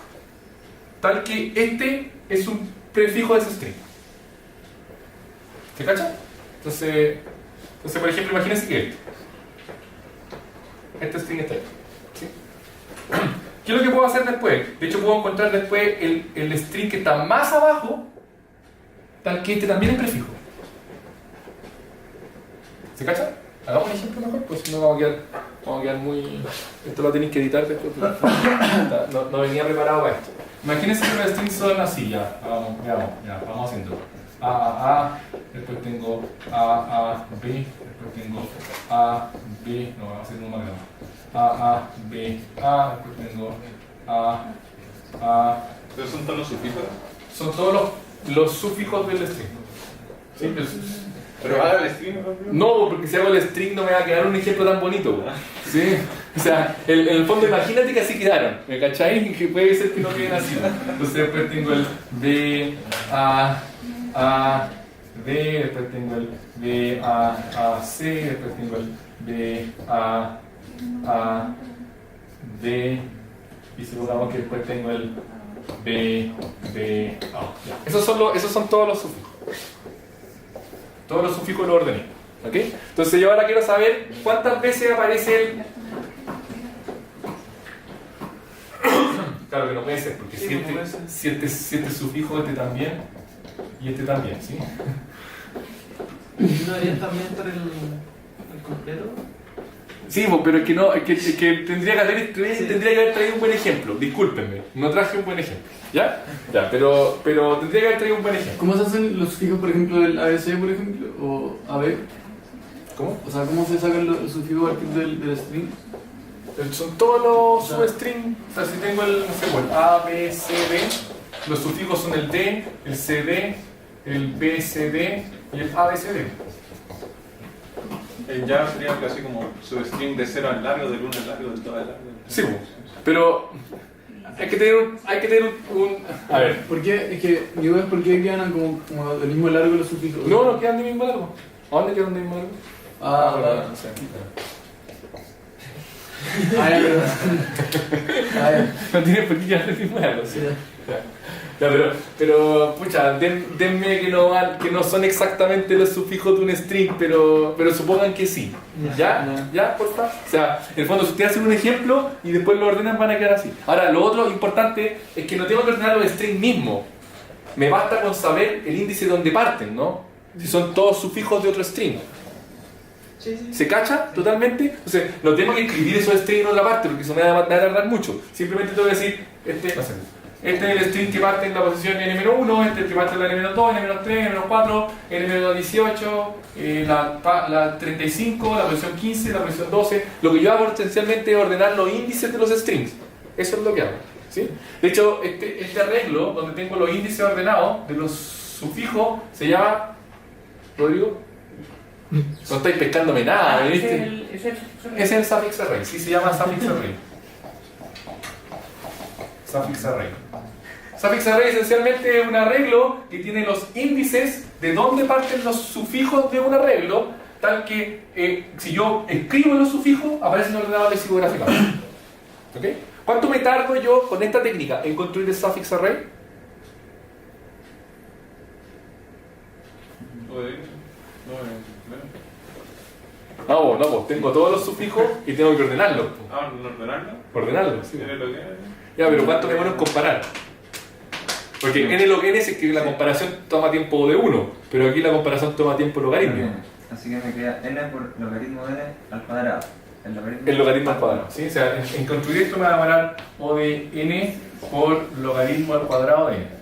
Speaker 1: tal que este es un prefijo de ese string. ¿Se cacha? Entonces, por ejemplo, imagínense que este string está ahí. ¿Sí? ¿Qué es lo que puedo hacer después? De hecho, puedo encontrar después el string que está más abajo, tal que este también es prefijo. ¿Se cacha? Hagamos un ejemplo mejor, pues si no vamos a quedar muy... Esto lo tenéis que editar después. No venía preparado para esto. Imagínense que los strings son así, ya. Vamos haciendo. A, después tengo A, B, después tengo A, B, no, vamos a hacer uno más grande. A, B, A, después tengo A.
Speaker 5: ¿Esos son todos los sufijos?
Speaker 1: Son todos los sufijos del string. ¿Sí?
Speaker 5: Pero haga el string, ¿no?
Speaker 1: No, porque si hago el string no me va a quedar un ejemplo tan bonito. ¿Sí? O sea, en el fondo imagínate que así quedaron. ¿Me cacháis? Que puede ser que no queden así. Entonces después tengo el B, A, B, después tengo el B, A, C, después tengo el B, A, D, y supongamos que después tengo el B, A. Esos son todos los sufijos. Todos los sufijos los ordené. ¿Ok? Entonces yo ahora quiero saber cuántas veces aparece el... Claro que no puede ser, porque si este sufijo, este también, y este también, ¿sí?
Speaker 4: ¿No debería también estar el completo?
Speaker 1: Sí, pero es que no, es que tendría que haber traído un buen ejemplo. Discúlpenme, no traje un buen ejemplo. ¿Ya? Ya, pero tendría que haber traído un buen ejemplo.
Speaker 6: ¿Cómo se hacen los sufijos, por ejemplo, del ABC, por ejemplo? ¿O AB?
Speaker 1: ¿Cómo?
Speaker 6: O sea, ¿cómo se sacan los sufijos a partir del string?
Speaker 1: Son todos los substrings. O sea, si tengo el A, B, C, D, los sufijos son el D, el CD, el BCD y el ABCD.
Speaker 5: El Java sería algo así como substring de 0 al largo, del 1 al largo, del 2 al largo.
Speaker 1: Sí, pero hay que tener un... A ver.
Speaker 6: ¿Por qué? Es que yo veo por qué quedan como del mismo largo los sufijos.
Speaker 1: No quedan del mismo largo. ¿A dónde quedan del mismo largo?
Speaker 6: Verdad.
Speaker 1: No sé.
Speaker 6: Ya, verdad.
Speaker 1: No tiene por qué quedar del mismo largo, ¿sí? Ya, pero pucha, denme que no son exactamente los sufijos de un string, pero supongan que sí. ¿Ya? Por favor. O sea, en el fondo, si ustedes hacen un ejemplo y después lo ordenan, van a quedar así. Ahora, lo otro importante es que no tengo que ordenar los strings mismos. Me basta con saber el índice donde parten, ¿no? Si son todos sufijos de otro string.
Speaker 4: Sí.
Speaker 1: ¿Se cacha totalmente? Entonces, no tengo que escribir esos strings en otra parte porque eso me va a tardar mucho. Simplemente tengo que decir, este es el string que parte en la posición n-1, este es el que parte en la n-2, n-3, n-4, n-18, la 35, la posición 15, la posición 12. Lo que yo hago esencialmente es ordenar los índices de los strings. Eso es lo que hago. ¿Sí? De hecho, este arreglo, donde tengo los índices ordenados de los sufijos, se llama, Rodrigo, No estáis pescándome nada, ¿viste?
Speaker 7: Ese
Speaker 1: Es el suffix array, sí se llama suffix array. Suffix array. Suffix array esencialmente es un arreglo que tiene los índices de dónde parten los sufijos de un arreglo, tal que si yo escribo los sufijos, aparecen ordenados lexicográficamente. ¿Ok? ¿Cuánto me tardo yo con esta técnica en construir el suffix array? No, pues tengo todos los sufijos y tengo que ordenarlos.
Speaker 5: ¿no ordenarlo?
Speaker 1: Ordenarlos, sí.
Speaker 5: ¿Tiene lo que es?
Speaker 1: Ya, pero ¿cuánto me demoro en comparar? Porque n log n es que la comparación toma tiempo de 1, pero aquí la comparación toma tiempo logarítmico.
Speaker 2: Así que me queda n por logaritmo de n al cuadrado.
Speaker 1: El logaritmo al cuadrado, ¿sí? O sea, en construir esto me va a demorar O de n por logaritmo al cuadrado de n.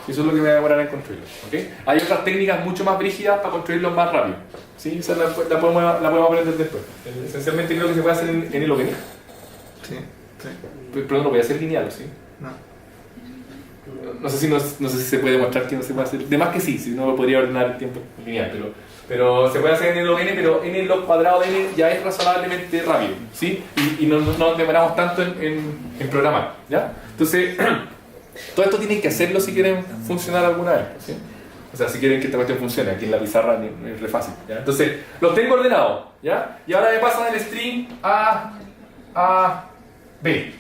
Speaker 1: Eso es lo que me va a demorar en construirlo, ¿ok? Hay otras técnicas mucho más brígidas para construirlos más rápido, ¿sí? Esa la podemos aprender después. Esencialmente creo que se puede hacer en n log n.
Speaker 3: Sí, sí.
Speaker 1: Pero no lo voy a hacer lineal, ¿sí?
Speaker 3: No.
Speaker 1: No sé si se puede demostrar que no se puede hacer. De más que sí, si no lo podría ordenar el tiempo lineal, pero se puede hacer en n log n, pero n log cuadrado de n ya es razonablemente rápido, ¿sí? Y no nos demoramos tanto en programar, ¿ya? Entonces, todo esto tienen que hacerlo si quieren funcionar alguna vez, ¿sí? O sea, si quieren que esta cuestión funcione, aquí en la pizarra es re fácil, ¿ya? Entonces, los tengo ordenados, ¿ya? Y ahora me pasan el string a B.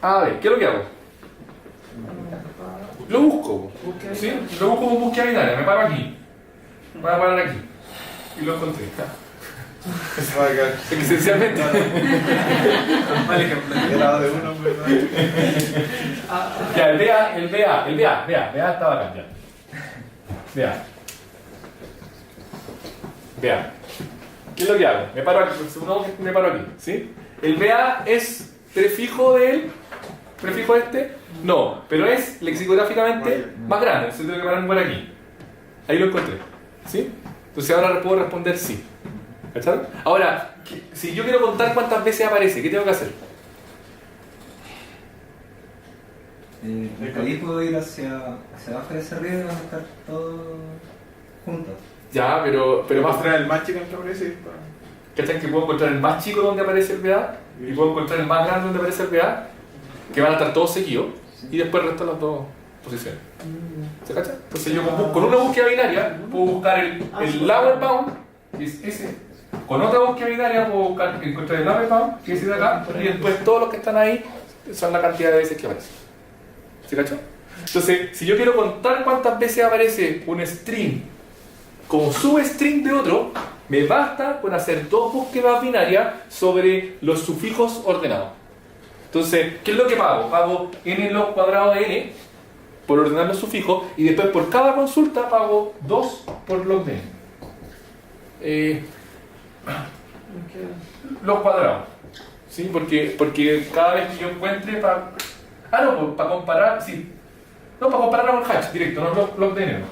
Speaker 1: A ver, ¿qué es lo que hago? Lo busco, ¿sí? Lo busco con búsqueda binaria, me paro aquí. Voy a parar aquí. Y lo encontré. Es que esencialmente.
Speaker 5: Mal ejemplo. Grado de 1,
Speaker 1: Ya, el BA estaba acá, ya. BA. ¿Qué es lo que hago? Me paro aquí, supongamos que me paro aquí, ¿sí? El BA es prefijo de él. ¿Prefijo este? No, pero es lexicográficamente más grande, entonces tengo que pararme por aquí. Ahí lo encontré, ¿sí? Entonces ahora puedo responder sí. ¿Cacharon? Ahora, si yo quiero contar cuántas veces aparece, ¿qué tengo que hacer?
Speaker 2: Ahí puedo ir hacia abajo de ese río y van a estar todos juntos.
Speaker 1: Ya, pero más...
Speaker 5: mostrar el más chico que aparece.
Speaker 1: ¿Cachan que puedo encontrar el más chico donde aparece el BA? Y puedo encontrar el más grande donde aparece el BA, que van a estar todos seguidos, y después restan las dos posiciones. ¿Se cacha? Entonces yo con una búsqueda binaria puedo buscar el lower bound, que es ese. Con otra búsqueda binaria puedo encontrar el lower bound, que es ese de acá, y después todos los que están ahí son la cantidad de veces que aparecen. ¿Se cacha? Entonces, si yo quiero contar cuántas veces aparece un string como substring de otro, me basta con hacer dos búsquedas binarias sobre los sufijos ordenados. Entonces, ¿qué es lo que pago? Pago n log cuadrado de n por ordenar los sufijos y después por cada consulta pago 2 por log de n. Log cuadrado. ¿Sí? Porque cada vez que yo encuentre para... para comparar, sí. No, para comparar con hash directo, no log de n. No.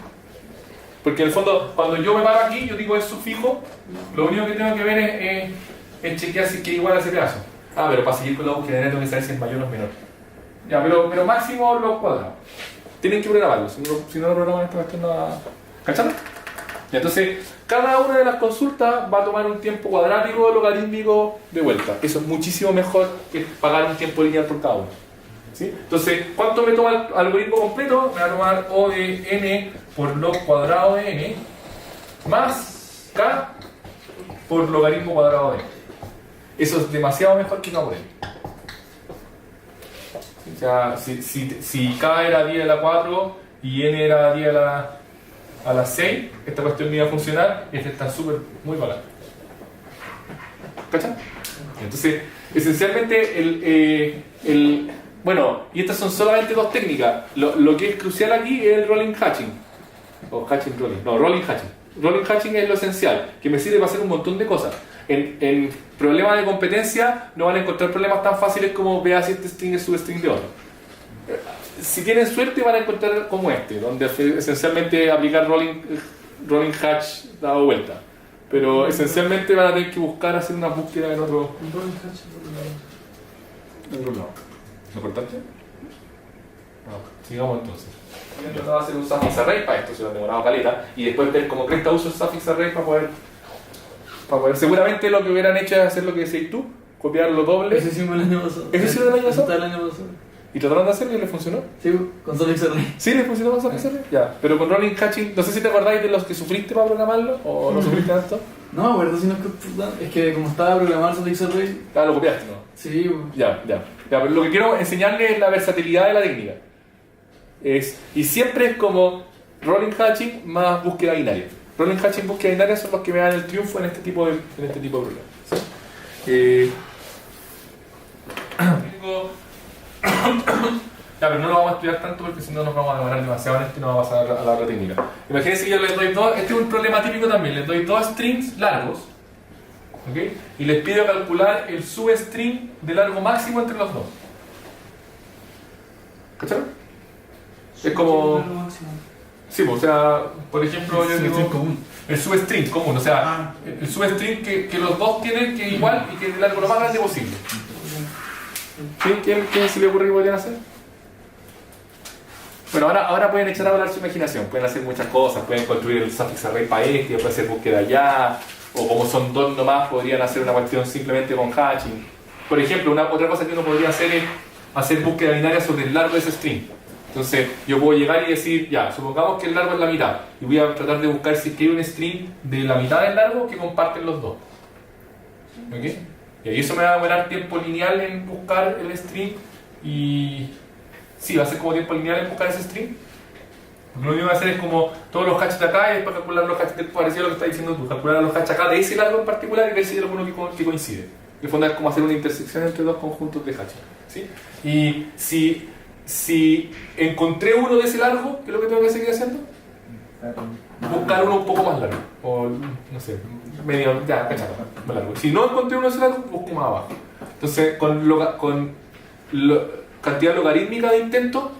Speaker 1: Porque en el fondo, cuando yo me paro aquí, yo digo es sufijo, lo único que tengo que ver es chequear si es que es igual a ese pedazo. Pero para seguir con la búsqueda de n tengo que saber si es mayor o menor. Ya, pero máximo los cuadrados. Tienen que programarlo, si no lo programan esta cuestión no va... ¿Cachai? Entonces, cada una de las consultas va a tomar un tiempo cuadrático logarítmico de vuelta. Eso es muchísimo mejor que pagar un tiempo lineal por cada uno. ¿Sí? Entonces, ¿cuánto me toma el algoritmo completo? Me va a tomar O de n por log cuadrado de n más k por logaritmo cuadrado de n. Eso es demasiado mejor que k por n. O sea, si k era 10 a la 4 y n era 10 a la 6, esta cuestión me iba a funcionar y este está muy barato. ¿Cachai? Entonces, esencialmente bueno, y estas son solamente dos técnicas. Lo que es crucial aquí es el rolling hatching. O hatching rolling. No, rolling hatching. Rolling hatching es lo esencial, que me sirve para hacer un montón de cosas. En problemas de competencia no van a encontrar problemas tan fáciles como vea si este string es substring de otro. Si tienen suerte van a encontrar como este, donde esencialmente aplicar rolling hatch dado vuelta. Pero esencialmente van a tener que buscar hacer una búsqueda en otro lado. ¿Lo importante? Sigamos entonces. Yo he tratado de hacer un suffix array para esto, se lo he demorado caleta, y después ver cómo cresta uso el suffix array para poder. Seguramente lo que hubieran hecho es hacer lo que decís tú, copiar los dobles.
Speaker 6: Eso hicimos el año pasado.
Speaker 1: ¿Eso hicieron el año pasado?
Speaker 6: Está el año pasado.
Speaker 1: ¿Y trataron de hacerlo y les funcionó?
Speaker 6: Sí, con Suffix Array.
Speaker 1: ¿Sí les funcionó con suffix array? Ya. Pero con rolling hatching, no sé si te acordáis de los que sufriste para programarlo o no sufriste tanto.
Speaker 6: No me acuerdo si no es que como estaba programado el Suffix Array.
Speaker 1: Ah, lo copiaste, ¿no?
Speaker 6: Sí,
Speaker 1: Ya, pero lo que quiero enseñarles es la versatilidad de la técnica. Y siempre es como rolling hatching más búsqueda binaria. Rolling hatching y búsqueda binaria son los que me dan el triunfo en este tipo de problemas. ¿Sí? Ya, pero no lo vamos a estudiar tanto porque si no nos vamos a demorar demasiado en esto y no vamos a pasar a la otra técnica. Imagínense que yo les doy dos, este es un problema típico también, les doy dos strings largos, ¿ok? Y les pido calcular el substring de largo máximo entre los dos. ¿Cacharon? Es como... Sí, o sea, por ejemplo, yo digo el substring común, o sea, el substring que los dos tienen que igual y que es de largo lo más grande posible. ¿Sí? ¿Quién se le ocurre que podrían hacer? Bueno, ahora pueden echar a volar su imaginación, pueden hacer muchas cosas, pueden construir el suffix array para este, pueden hacer búsqueda allá, o como son dos nomás, podrían hacer una cuestión simplemente con hatching. Por ejemplo, otra cosa que uno podría hacer es hacer búsqueda binaria sobre el largo de ese string. Entonces, yo puedo llegar y decir, ya, supongamos que el largo es la mitad, y voy a tratar de buscar si hay un string de la mitad del largo que comparten los dos. ¿Ok? Y ahí eso me va a demorar tiempo lineal en buscar el string y... Sí, va a ser como tiempo lineal en buscar ese string. Porque lo único que voy a hacer es como todos los hatches de acá y después calcular los hatches, parecido a lo que estás diciendo tú, calcular los hatches acá de ese largo en particular y ver si hay alguno que coincide. En el fondo es como hacer una intersección entre dos conjuntos de hatches. ¿Sí? Y si encontré uno de ese largo, ¿qué es lo que tengo que seguir haciendo? Buscar uno un poco más largo. O no sé, medio, ya, cachado, más largo. Si no encontré uno de ese largo, busco más abajo. Entonces, con cantidad logarítmica de intentos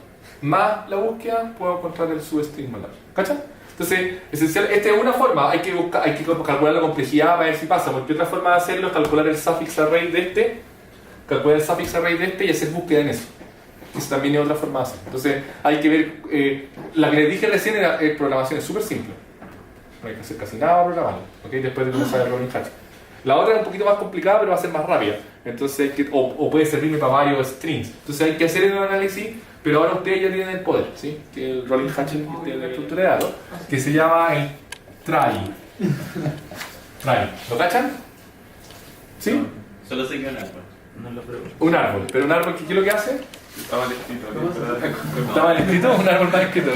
Speaker 1: más la búsqueda, puedo encontrar el substring más largo. ¿Cachai? Entonces, esta es una forma, hay que calcular la complejidad para ver si pasa, porque otra forma de hacerlo es calcular el suffix array de este, y hacer búsqueda en eso. Eso también es otra forma de hacerlo. Entonces, hay que ver, la que les dije recién era programación, es súper simple. No hay que hacer casi nada para programarlo, ¿okay? Después de comenzar el rolling hatch. La otra es un poquito más complicada, pero va a ser más rápida. Entonces, o puede servirme para varios strings. Entonces hay que hacer el análisis, pero ahora ustedes ya tienen el poder, ¿sí? Que el rolling hatching tiene la estructura de datos, que se llama el try. ¿Lo cachan? ¿Sí?
Speaker 7: Solo sé que un árbol. No lo pruebo.
Speaker 1: Un árbol. ¿Pero un árbol qué es lo que hace?
Speaker 5: Está mal escrito.
Speaker 1: ¿Está mal escrito? Un árbol mal escrito.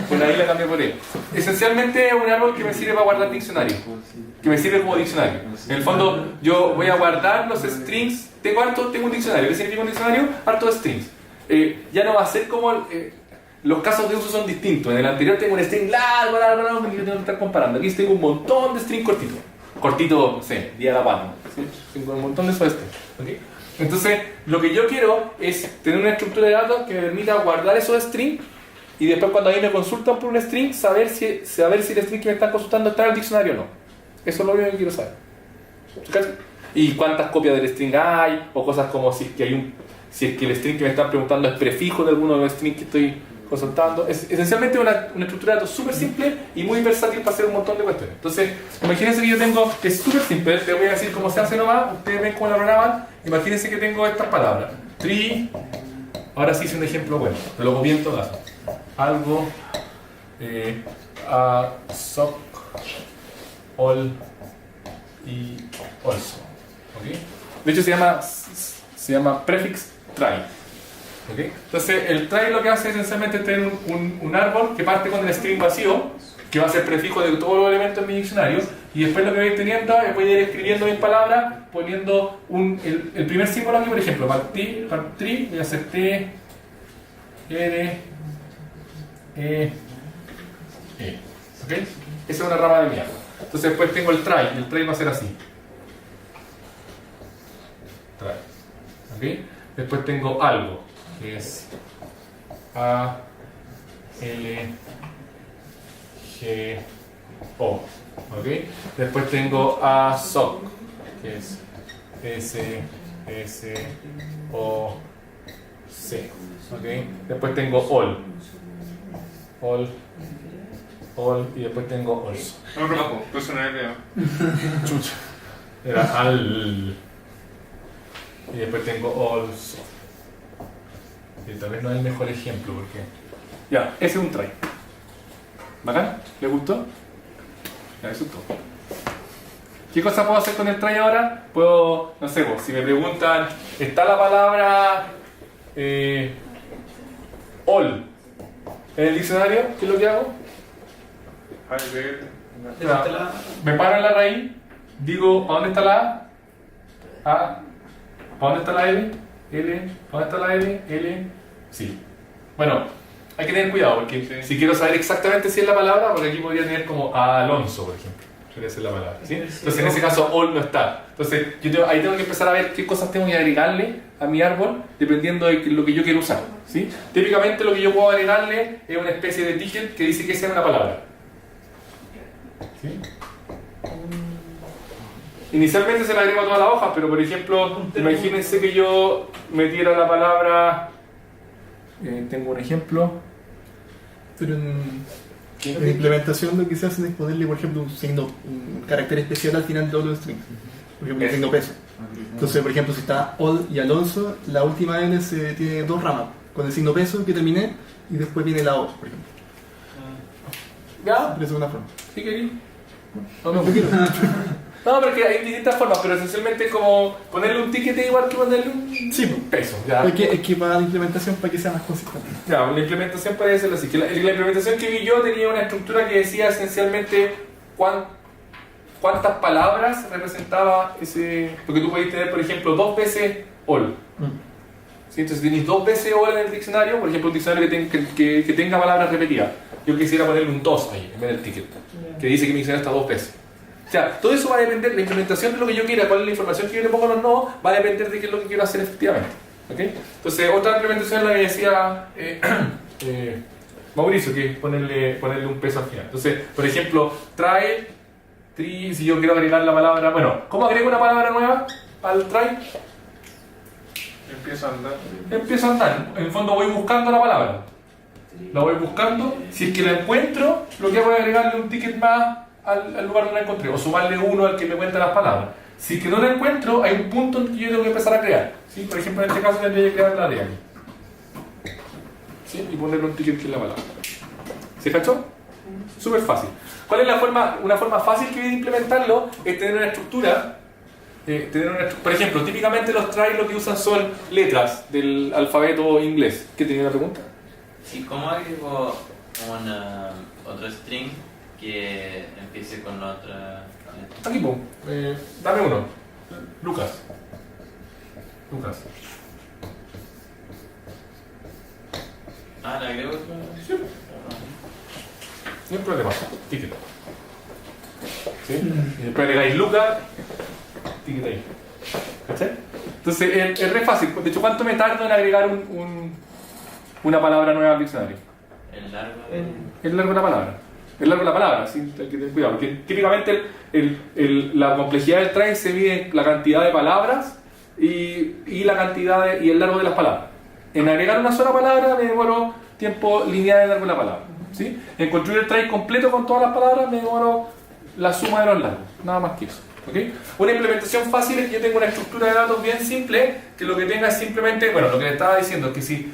Speaker 1: Bueno, ahí la cambié por él. Esencialmente es un árbol que me sirve para guardar diccionario. Que me sirve como diccionario. En el fondo, yo voy a guardar los strings. Tengo un diccionario. ¿Qué significa un diccionario? Harto de strings. Ya no va a ser como... los casos de uso son distintos. En el anterior tengo un string largo, que tengo que estar comparando. Aquí tengo un montón de strings cortitos. Cortito, no sé, día de la pata. ¿Sí? Tengo un montón de esos strings. ¿Okay? Entonces, lo que yo quiero es tener una estructura de datos que me permita guardar esos strings y después cuando a mí me consultan por un string, saber si el string que me están consultando está en el diccionario o no. Eso es lo único que quiero saber. Y cuántas copias del string hay, o cosas como si es que el string que me están preguntando es prefijo de alguno de los strings que estoy consultando. Es esencialmente una estructura de datos súper simple y muy versátil para hacer un montón de cuestiones. Entonces, imagínense que yo tengo, que es súper simple, les voy a decir cómo se hace nomás, ustedes ven cómo la programan. Imagínense que tengo estas palabras. Tree, ahora sí hice un ejemplo bueno, pero lo copié en todas. Algo, a, sock, all y also. ¿Okay? De hecho se llama prefix try. ¿Okay? Entonces el try lo que hace es esencialmente tener un árbol que parte con el string vacío, que va a ser prefijo de todos los elementos en mi diccionario, y después lo que voy a ir teniendo es voy a ir escribiendo mis palabras poniendo el primer símbolo aquí, por ejemplo, para tree voy a hacer T, R, E, E. ¿Okay? Esa es una rama de mi árbol. Entonces después tengo el try, y el try va a ser así. Try. ¿Okay? Después tengo algo, que es A, L, G, O. ¿Okay? Después tengo A, SOC, que es S, S, O, C. ¿Okay? Después tengo all. All. Y después tengo also.
Speaker 5: No, no, puse una L.
Speaker 1: Chucha. Era al. Y después tengo also. Y tal vez no es el mejor ejemplo porque. Ya, ese es un try. ¿Bacán? ¿Le gustó? Ya, eso es todo. ¿Qué cosa puedo hacer con el try ahora? Puedo, no sé, si me preguntan, ¿está la palabra all en el diccionario? ¿Qué es lo que hago? Ya, me paro en la raíz, digo, ¿para dónde está la A? A. ¿Para dónde está la L? L. ¿Para dónde está la L? L. Sí. Bueno, hay que tener cuidado porque si quiero saber exactamente si es la palabra, porque aquí podría tener como a Alonso, por ejemplo. Podría ser la palabra. ¿Sí? Entonces en ese caso all no está. Entonces ahí tengo que empezar a ver qué cosas tengo que agregarle a mi árbol dependiendo de lo que yo quiero usar. ¿Sí? Típicamente lo que yo puedo agregarle es una especie de ticket que dice que sea una palabra. ¿Sí? Inicialmente se la agrego a todas las hojas, pero por ejemplo, imagínense que yo metiera la palabra. Tengo un ejemplo.
Speaker 3: Pero en implementación lo que se hace es ponerle, por ejemplo, un carácter especial al final de todos los strings. Por ejemplo, un signo peso. Entonces, por ejemplo, si está all y Alonso, la última N tiene dos ramas. Con el signo peso que terminé y después viene la O, por ejemplo.
Speaker 1: ¿Ya?
Speaker 3: De segunda forma.
Speaker 1: ¿Sí querí? No, quiero. No, pero que hay distintas formas, pero esencialmente es como ponerle un ticket igual que ponerle un peso. ¿Ya?
Speaker 3: Es que para la implementación, para que sea más consistente.
Speaker 1: Ya, la implementación puede ser así. Que la implementación que vi yo tenía una estructura que decía esencialmente cuántas palabras representaba ese. Porque tú podés tener, por ejemplo, 2 veces all. ¿Sí? Entonces, si tenéis 2 veces all en el diccionario, por ejemplo, un diccionario que tenga palabras repetidas. Yo quisiera ponerle un 2 ahí, en vez del ticket, que dice que mi diccionario está 2 veces. O sea, todo eso va a depender, la implementación de lo que yo quiera, cuál es la información que yo le pongo a los nodos, va a depender de qué es lo que quiero hacer efectivamente. ¿Okay? Entonces, otra implementación es la que decía Mauricio, que es ponerle un peso al final. Entonces, por ejemplo, try, si yo quiero agregar la palabra, bueno, ¿cómo agrego una palabra nueva al try?
Speaker 5: Empiezo a andar.
Speaker 1: En el fondo voy buscando la palabra. La voy buscando, si es que la encuentro, lo que hago es agregarle un ticket más al lugar donde la encontré, o sumarle uno al que me cuenta las palabras. Si es que no la encuentro, hay un punto en que yo tengo que empezar a crear. ¿Sí? Por ejemplo, en este caso tendría que crear la de aquí. ¿Sí? Y ponerle un ticket que es la palabra. ¿Se cachó? Súper fácil. ¿Cuál es una forma fácil que voy a implementarlo? Es tener una estructura. Por ejemplo, típicamente los try lo que usan son letras del alfabeto inglés. ¿Qué tenía una pregunta?
Speaker 2: Sí, ¿cómo agrego otro string que empiece con otra letra?
Speaker 1: Aquí, pum. Dame uno. Lucas.
Speaker 2: Ah, ¿le agrego otro?
Speaker 1: Sí. No hay problema. Ticket. ¿Sí? Y después agregáis Lucas. Ticket ahí. ¿Cachai? Entonces es re fácil. De hecho, ¿cuánto me tardo en agregar una palabra nueva al diccionario?
Speaker 2: El largo.
Speaker 1: El largo de la palabra. El largo de la palabra, sí, hay que tener cuidado. Porque típicamente la complejidad del try se mide en la cantidad de palabras y la cantidad y el largo de las palabras. En agregar una sola palabra me demoro tiempo lineal de largo de la palabra. ¿Sí? En construir el try completo con todas las palabras me demoro la suma de los largos. Nada más que eso. ¿Okay? Una implementación fácil es que yo tengo una estructura de datos bien simple, que lo que tenga es simplemente, bueno, lo que le estaba diciendo, que si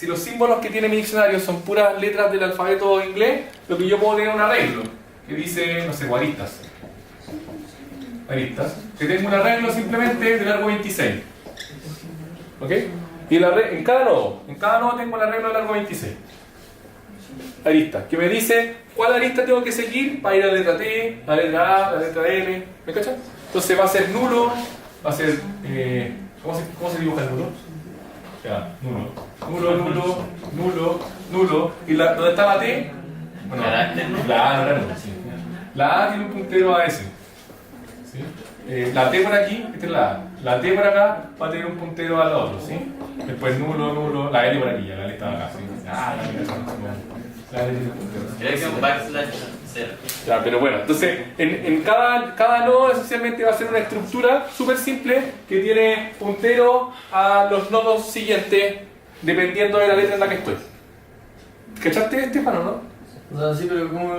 Speaker 1: los símbolos que tiene mi diccionario son puras letras del alfabeto inglés, lo que yo puedo tener un arreglo que dice, no sé, aristas. Que tengo un arreglo simplemente de largo 26. ¿Ok? Y en cada nodo tengo el arreglo de largo 26. Aristas, que me dice cuál arista tengo que seguir para ir a la letra T, a la letra A, a la letra L. ¿Me cachan? Entonces va a ser nulo, va a ser. ¿Cómo se dibuja el nulo? Ya, nulo. ¿Y dónde está la T? Bueno, claro, sí. La A tiene un puntero a S. ¿Sí? La T por aquí, esta es la A. La T por acá va a tener un puntero al otro, ¿sí? Después nulo, la L por aquí, ya la L estaba acá, ¿sí? La L tiene un puntero.
Speaker 2: Creo que un backslash
Speaker 7: cero.
Speaker 1: Ya, pero bueno, entonces en cada nodo esencialmente va a ser una estructura súper simple que tiene puntero a los nodos siguientes dependiendo de la letra en la que estoy. ¿Cachaste, Estefano, no?
Speaker 6: O sea, sí, pero ¿cómo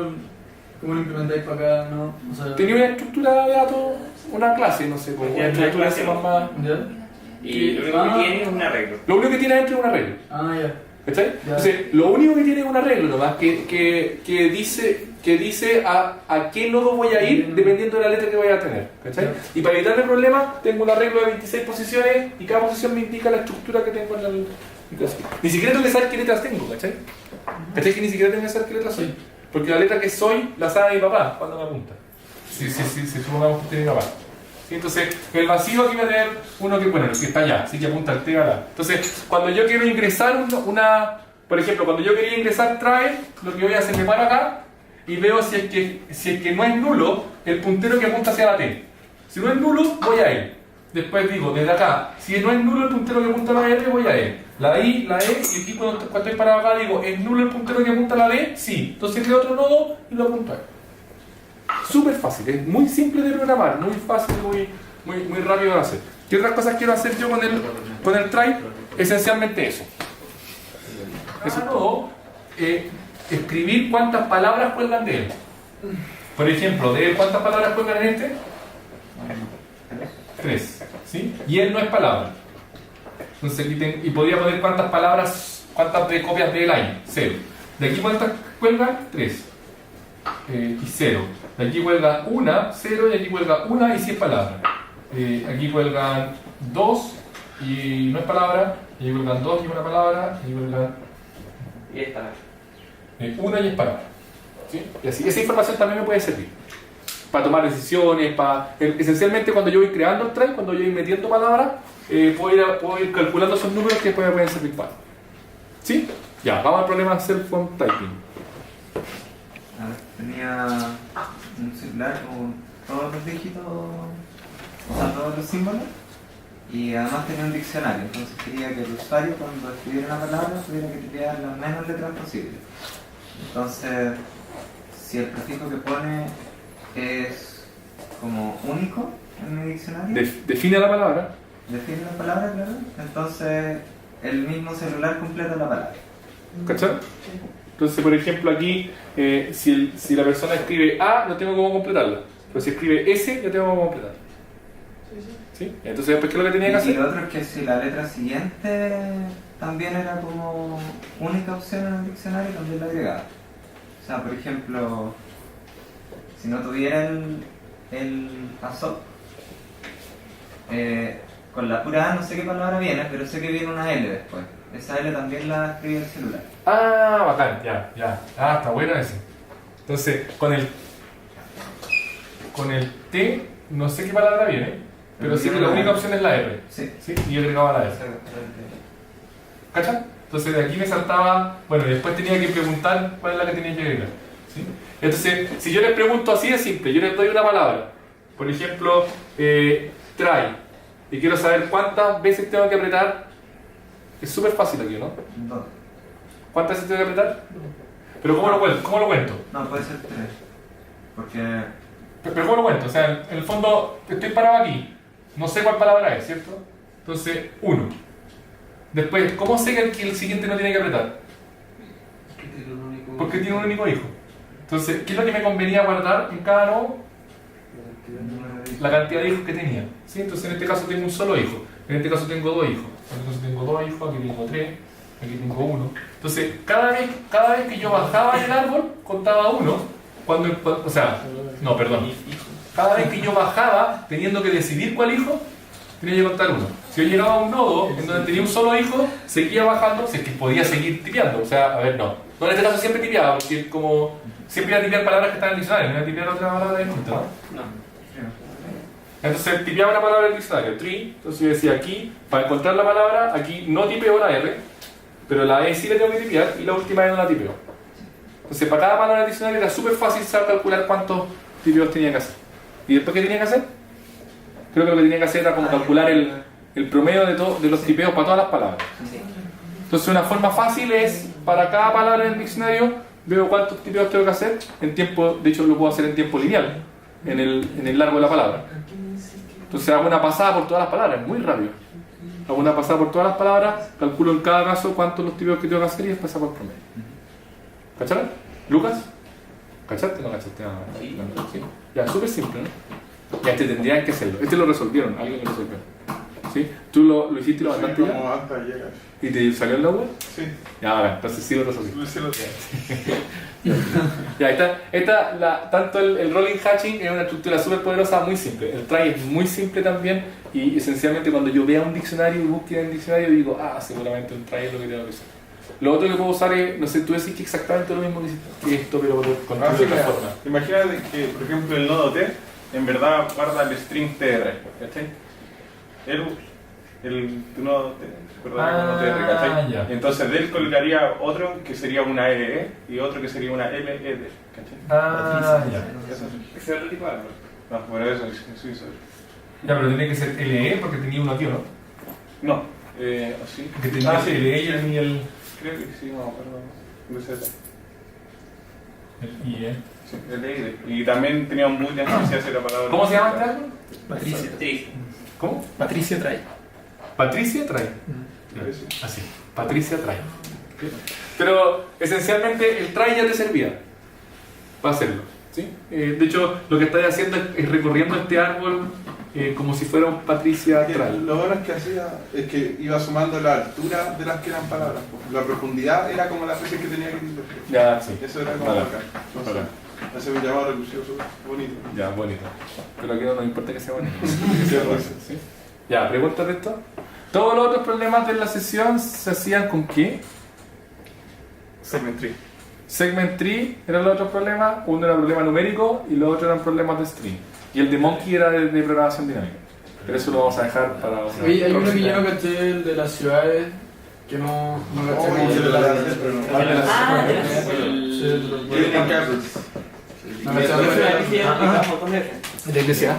Speaker 6: lo implementáis para acá? ¿No? O sea,
Speaker 1: Tenía una estructura de datos, una clase, no sé, como una
Speaker 7: Ya,
Speaker 1: estructura
Speaker 7: una
Speaker 1: C++.
Speaker 7: clase.
Speaker 6: ¿ya?
Speaker 7: Y lo único que tiene es un arreglo.
Speaker 1: Lo único que tiene adentro es un arreglo.
Speaker 6: Ah, ya.
Speaker 1: ¿Cachai?
Speaker 6: Ya.
Speaker 1: Entonces, lo único que tiene es un arreglo nomás que dice a qué nodo voy a ir dependiendo de la letra que voy a tener. ¿Cachai?
Speaker 6: Ya.
Speaker 1: Y para evitar el problema, tengo un arreglo de 26 posiciones y cada posición me indica la estructura que tengo en la clase. Ni siquiera tengo que saber qué letras tengo, ¿cachai? ¿Cachai? Que ni siquiera tengo que saber qué letras soy. Porque la letra que soy la sabe mi papá cuando me apunta. Si supongamos que tiene mi papá. ¿Sí? Entonces, el vacío aquí va a tener uno que, bueno, el que está allá, así que apunta al T acá. Entonces, cuando yo quiero ingresar por ejemplo, cuando yo quería ingresar try, lo que voy a hacer, me paro acá y veo si es que no es nulo el puntero que apunta hacia la T. Si no es nulo, voy a él. Después digo, desde acá, si no es nulo el puntero que apunta a la R, voy a él. La I, la E, y aquí cuando estoy parado acá digo, ¿es nulo el puntero que apunta a la D? Sí. Entonces creo otro nodo y lo apunto a él. Súper fácil, es muy simple de programar, muy fácil, muy rápido de hacer. ¿Qué otras cosas quiero hacer yo con el try? Esencialmente eso. Eso es todo. Escribir cuántas palabras cuelgan de él. Por ejemplo, de él, ¿cuántas palabras cuelgan en este? 3. ¿Sí? Y él no es palabra. Entonces aquí y podría poner cuántas palabras, cuántas de copias de él hay. 0. De aquí cuántas cuelgan? 3. Y 0. De aquí cuelga 1, 0, y aquí cuelga 1 y 100 palabras. Aquí cuelgan 2 y no es palabra, y aquí cuelgan 2 y una palabra, y aquí cuelgan
Speaker 7: Y esta.
Speaker 1: 1 y es palabra. ¿Sí? Y así, esa información también me puede servir para tomar decisiones, esencialmente cuando yo voy creando el try, cuando yo voy metiendo palabras, puedo ir calculando esos números que después me pueden servir para. ¿Sí? Ya, vamos al problema self-form typing.
Speaker 2: A ver, tenía un celular con todos los dígitos, o sea, todos los símbolos, y además tenía un diccionario, entonces quería que el usuario cuando escribiera una palabra tuviera que tirar las menos letras posibles. Entonces, si el prefijo que pone es como único en mi diccionario,
Speaker 1: Define la palabra.
Speaker 2: define la palabra, claro, entonces el mismo celular completa la palabra.
Speaker 1: ¿Cachai? Entonces, por ejemplo, aquí, si la persona escribe A, no tengo cómo completarla. Pero si escribe S, yo tengo cómo completarla. ¿Sí? Entonces, después, ¿qué es lo que tenía que
Speaker 2: Y
Speaker 1: hacer?
Speaker 2: lo otro es que si la letra siguiente también era como única opción en el diccionario, también la agregaba. O sea, por ejemplo, si no tuviera el ASOP, con la pura A no sé qué palabra viene, pero sé que viene una L después. Esa L también la escribí en el celular.
Speaker 1: Ah, bacán, ya. Ah, está bueno ese. Entonces, con el T, no sé qué palabra viene, pero sí que la única opción es la R.
Speaker 2: Sí.
Speaker 1: ¿Sí? Y yo agregaba la R. ¿Cachai? Entonces de aquí me saltaba, bueno, y después tenía que preguntar cuál es la que tenía que agregar. ¿Sí? Entonces, si yo les pregunto así de simple, yo les doy una palabra, por ejemplo, try, y quiero saber cuántas veces tengo que apretar, es súper fácil aquí, ¿no?
Speaker 2: Dos.
Speaker 1: ¿Cuántas veces tengo que apretar? Pero ¿cómo lo cuento? ¿Cómo lo cuento?
Speaker 2: No, puede ser 3. Porque
Speaker 1: Pero ¿cómo lo cuento? O sea, en el fondo, estoy parado aquí, no sé cuál palabra es, ¿cierto? Entonces, 1. Después, ¿cómo sé que el siguiente no tiene que apretar? Porque tiene un único hijo. Entonces, ¿qué es lo que me convenía guardar en cada nodo? La cantidad de hijos que tenía. ¿Sí? Entonces, en este caso tengo un solo hijo. En este caso tengo 2 hijos. En este caso tengo 2 hijos, aquí tengo 3, aquí tengo 1. Entonces, cada vez que yo bajaba el árbol, contaba 1. O sea, no, perdón. Cada vez que yo bajaba, teniendo que decidir cuál hijo, tenía que contar 1. Si yo llegaba a un nodo en donde tenía un solo hijo, seguía bajando, si es que podía seguir tipeando. O sea, a ver, no. No, en este caso siempre tipeaba, porque como siempre iba a tipear palabras que están en el diccionario, no iba a tipear otra palabra distinta, ¿no?
Speaker 7: No.
Speaker 1: Entonces tipeaba una palabra del diccionario, tree, entonces yo decía aquí, para encontrar la palabra, aquí no tipeo la R, pero la E sí la tengo que tipear y la última E no la tipeo. Entonces para cada palabra del diccionario era súper fácil saber calcular cuántos tipeos tenía que hacer. ¿Y después qué tenía que hacer? Creo que lo que tenía que hacer era como calcular el promedio de los tipeos para todas las palabras. Entonces una forma fácil es, para cada palabra del diccionario, veo cuántos tipeos tengo que hacer en tiempo, de hecho lo puedo hacer en tiempo lineal, en el largo de la palabra. Entonces hago una pasada por todas las palabras, muy rápido. Hago una pasada por todas las palabras, calculo en cada caso cuántos los tipeos que tengo que hacer y después saco el promedio. ¿Cacharon? ¿Lucas? ¿Cachaste? No cachaste nada. ¿Sí? Ya, súper simple, ¿no? Ya tendrían que hacerlo. Este lo resolvieron, alguien lo resolvió. ¿Sí? ¿Tú lo hiciste y lo mandaste ya?
Speaker 5: Como hasta ayer.
Speaker 1: ¿Y te salió en la web?
Speaker 5: Sí.
Speaker 1: Ya, vale, entonces sí lo resolví.
Speaker 5: Sí, lo sé.
Speaker 1: Ya, tanto el rolling hatching es una estructura súper poderosa, muy simple. El try es muy simple también y esencialmente cuando yo vea un diccionario y búsqueda en diccionario digo, seguramente un try es lo que tengo que usar. Lo otro que puedo usar es, no sé, tú decís que exactamente lo mismo que esto, pero con otra forma.
Speaker 5: Imagínate que, por ejemplo, el nodo T en verdad guarda el string tr, ¿cachai? Tu nodo T, ¿verdad? Tr, ¿cachai?
Speaker 1: Ya.
Speaker 5: Y entonces de él colgaría otro que sería una LE y otro que sería una LED, ¿cachai?
Speaker 1: Ya.
Speaker 5: Eso es.
Speaker 7: Ese es otro tipo de árbol.
Speaker 5: No, por eso sí, eso.
Speaker 1: Ya, pero tiene que ser LE porque tenía uno aquí, ¿o no?
Speaker 5: No, así.
Speaker 1: Que tenía
Speaker 5: sí.
Speaker 1: LE y el
Speaker 5: Creo que sí, no, perdón.
Speaker 1: el IE.
Speaker 5: Sí, LED. Y también tenía un boolean que se hace la palabra.
Speaker 1: ¿Cómo se llama este árbol?
Speaker 3: Patricia.
Speaker 1: ¿Cómo?
Speaker 3: Patricia trae.
Speaker 1: Patricia trae. Así, Patricia trae. Pero esencialmente el try ya te servía para hacerlo. ¿Sí? De hecho, lo que estáis haciendo es recorriendo este árbol como si fuera un Patricia trae.
Speaker 9: Lo bueno que hacía es que iba sumando la altura de las que eran palabras. La profundidad era como las veces que tenía que ir.
Speaker 1: Ya, sí.
Speaker 9: Eso era como
Speaker 1: Vale.
Speaker 9: bacán.
Speaker 1: Vale.
Speaker 9: Ese me llamaba recursivo súper bonito.
Speaker 1: Ya, bonito. Pero aquí no nos importa que sea bonito. Que sea bonito, ¿sí? Ya, preguntas de esto. Todos los otros problemas de la sesión se hacían con qué?
Speaker 5: Segment tree.
Speaker 1: Segment tree eran los otros problemas. Uno era problema numérico y los otros eran problemas de string. Y el de Monkey era de programación dinámica. Pero eso lo vamos a dejar para una
Speaker 6: Oye, hay uno que
Speaker 1: próxima.
Speaker 6: yo no caché, el de las ciudades, que no caché.
Speaker 9: Oh,
Speaker 6: el de
Speaker 9: la-
Speaker 6: las-
Speaker 9: pero-
Speaker 6: el de las-
Speaker 10: Ah, de las-
Speaker 6: Sí, el de los-
Speaker 9: Union Capitals.
Speaker 6: No, caché.
Speaker 10: Eso ya un montón de veces.
Speaker 3: De iglesia.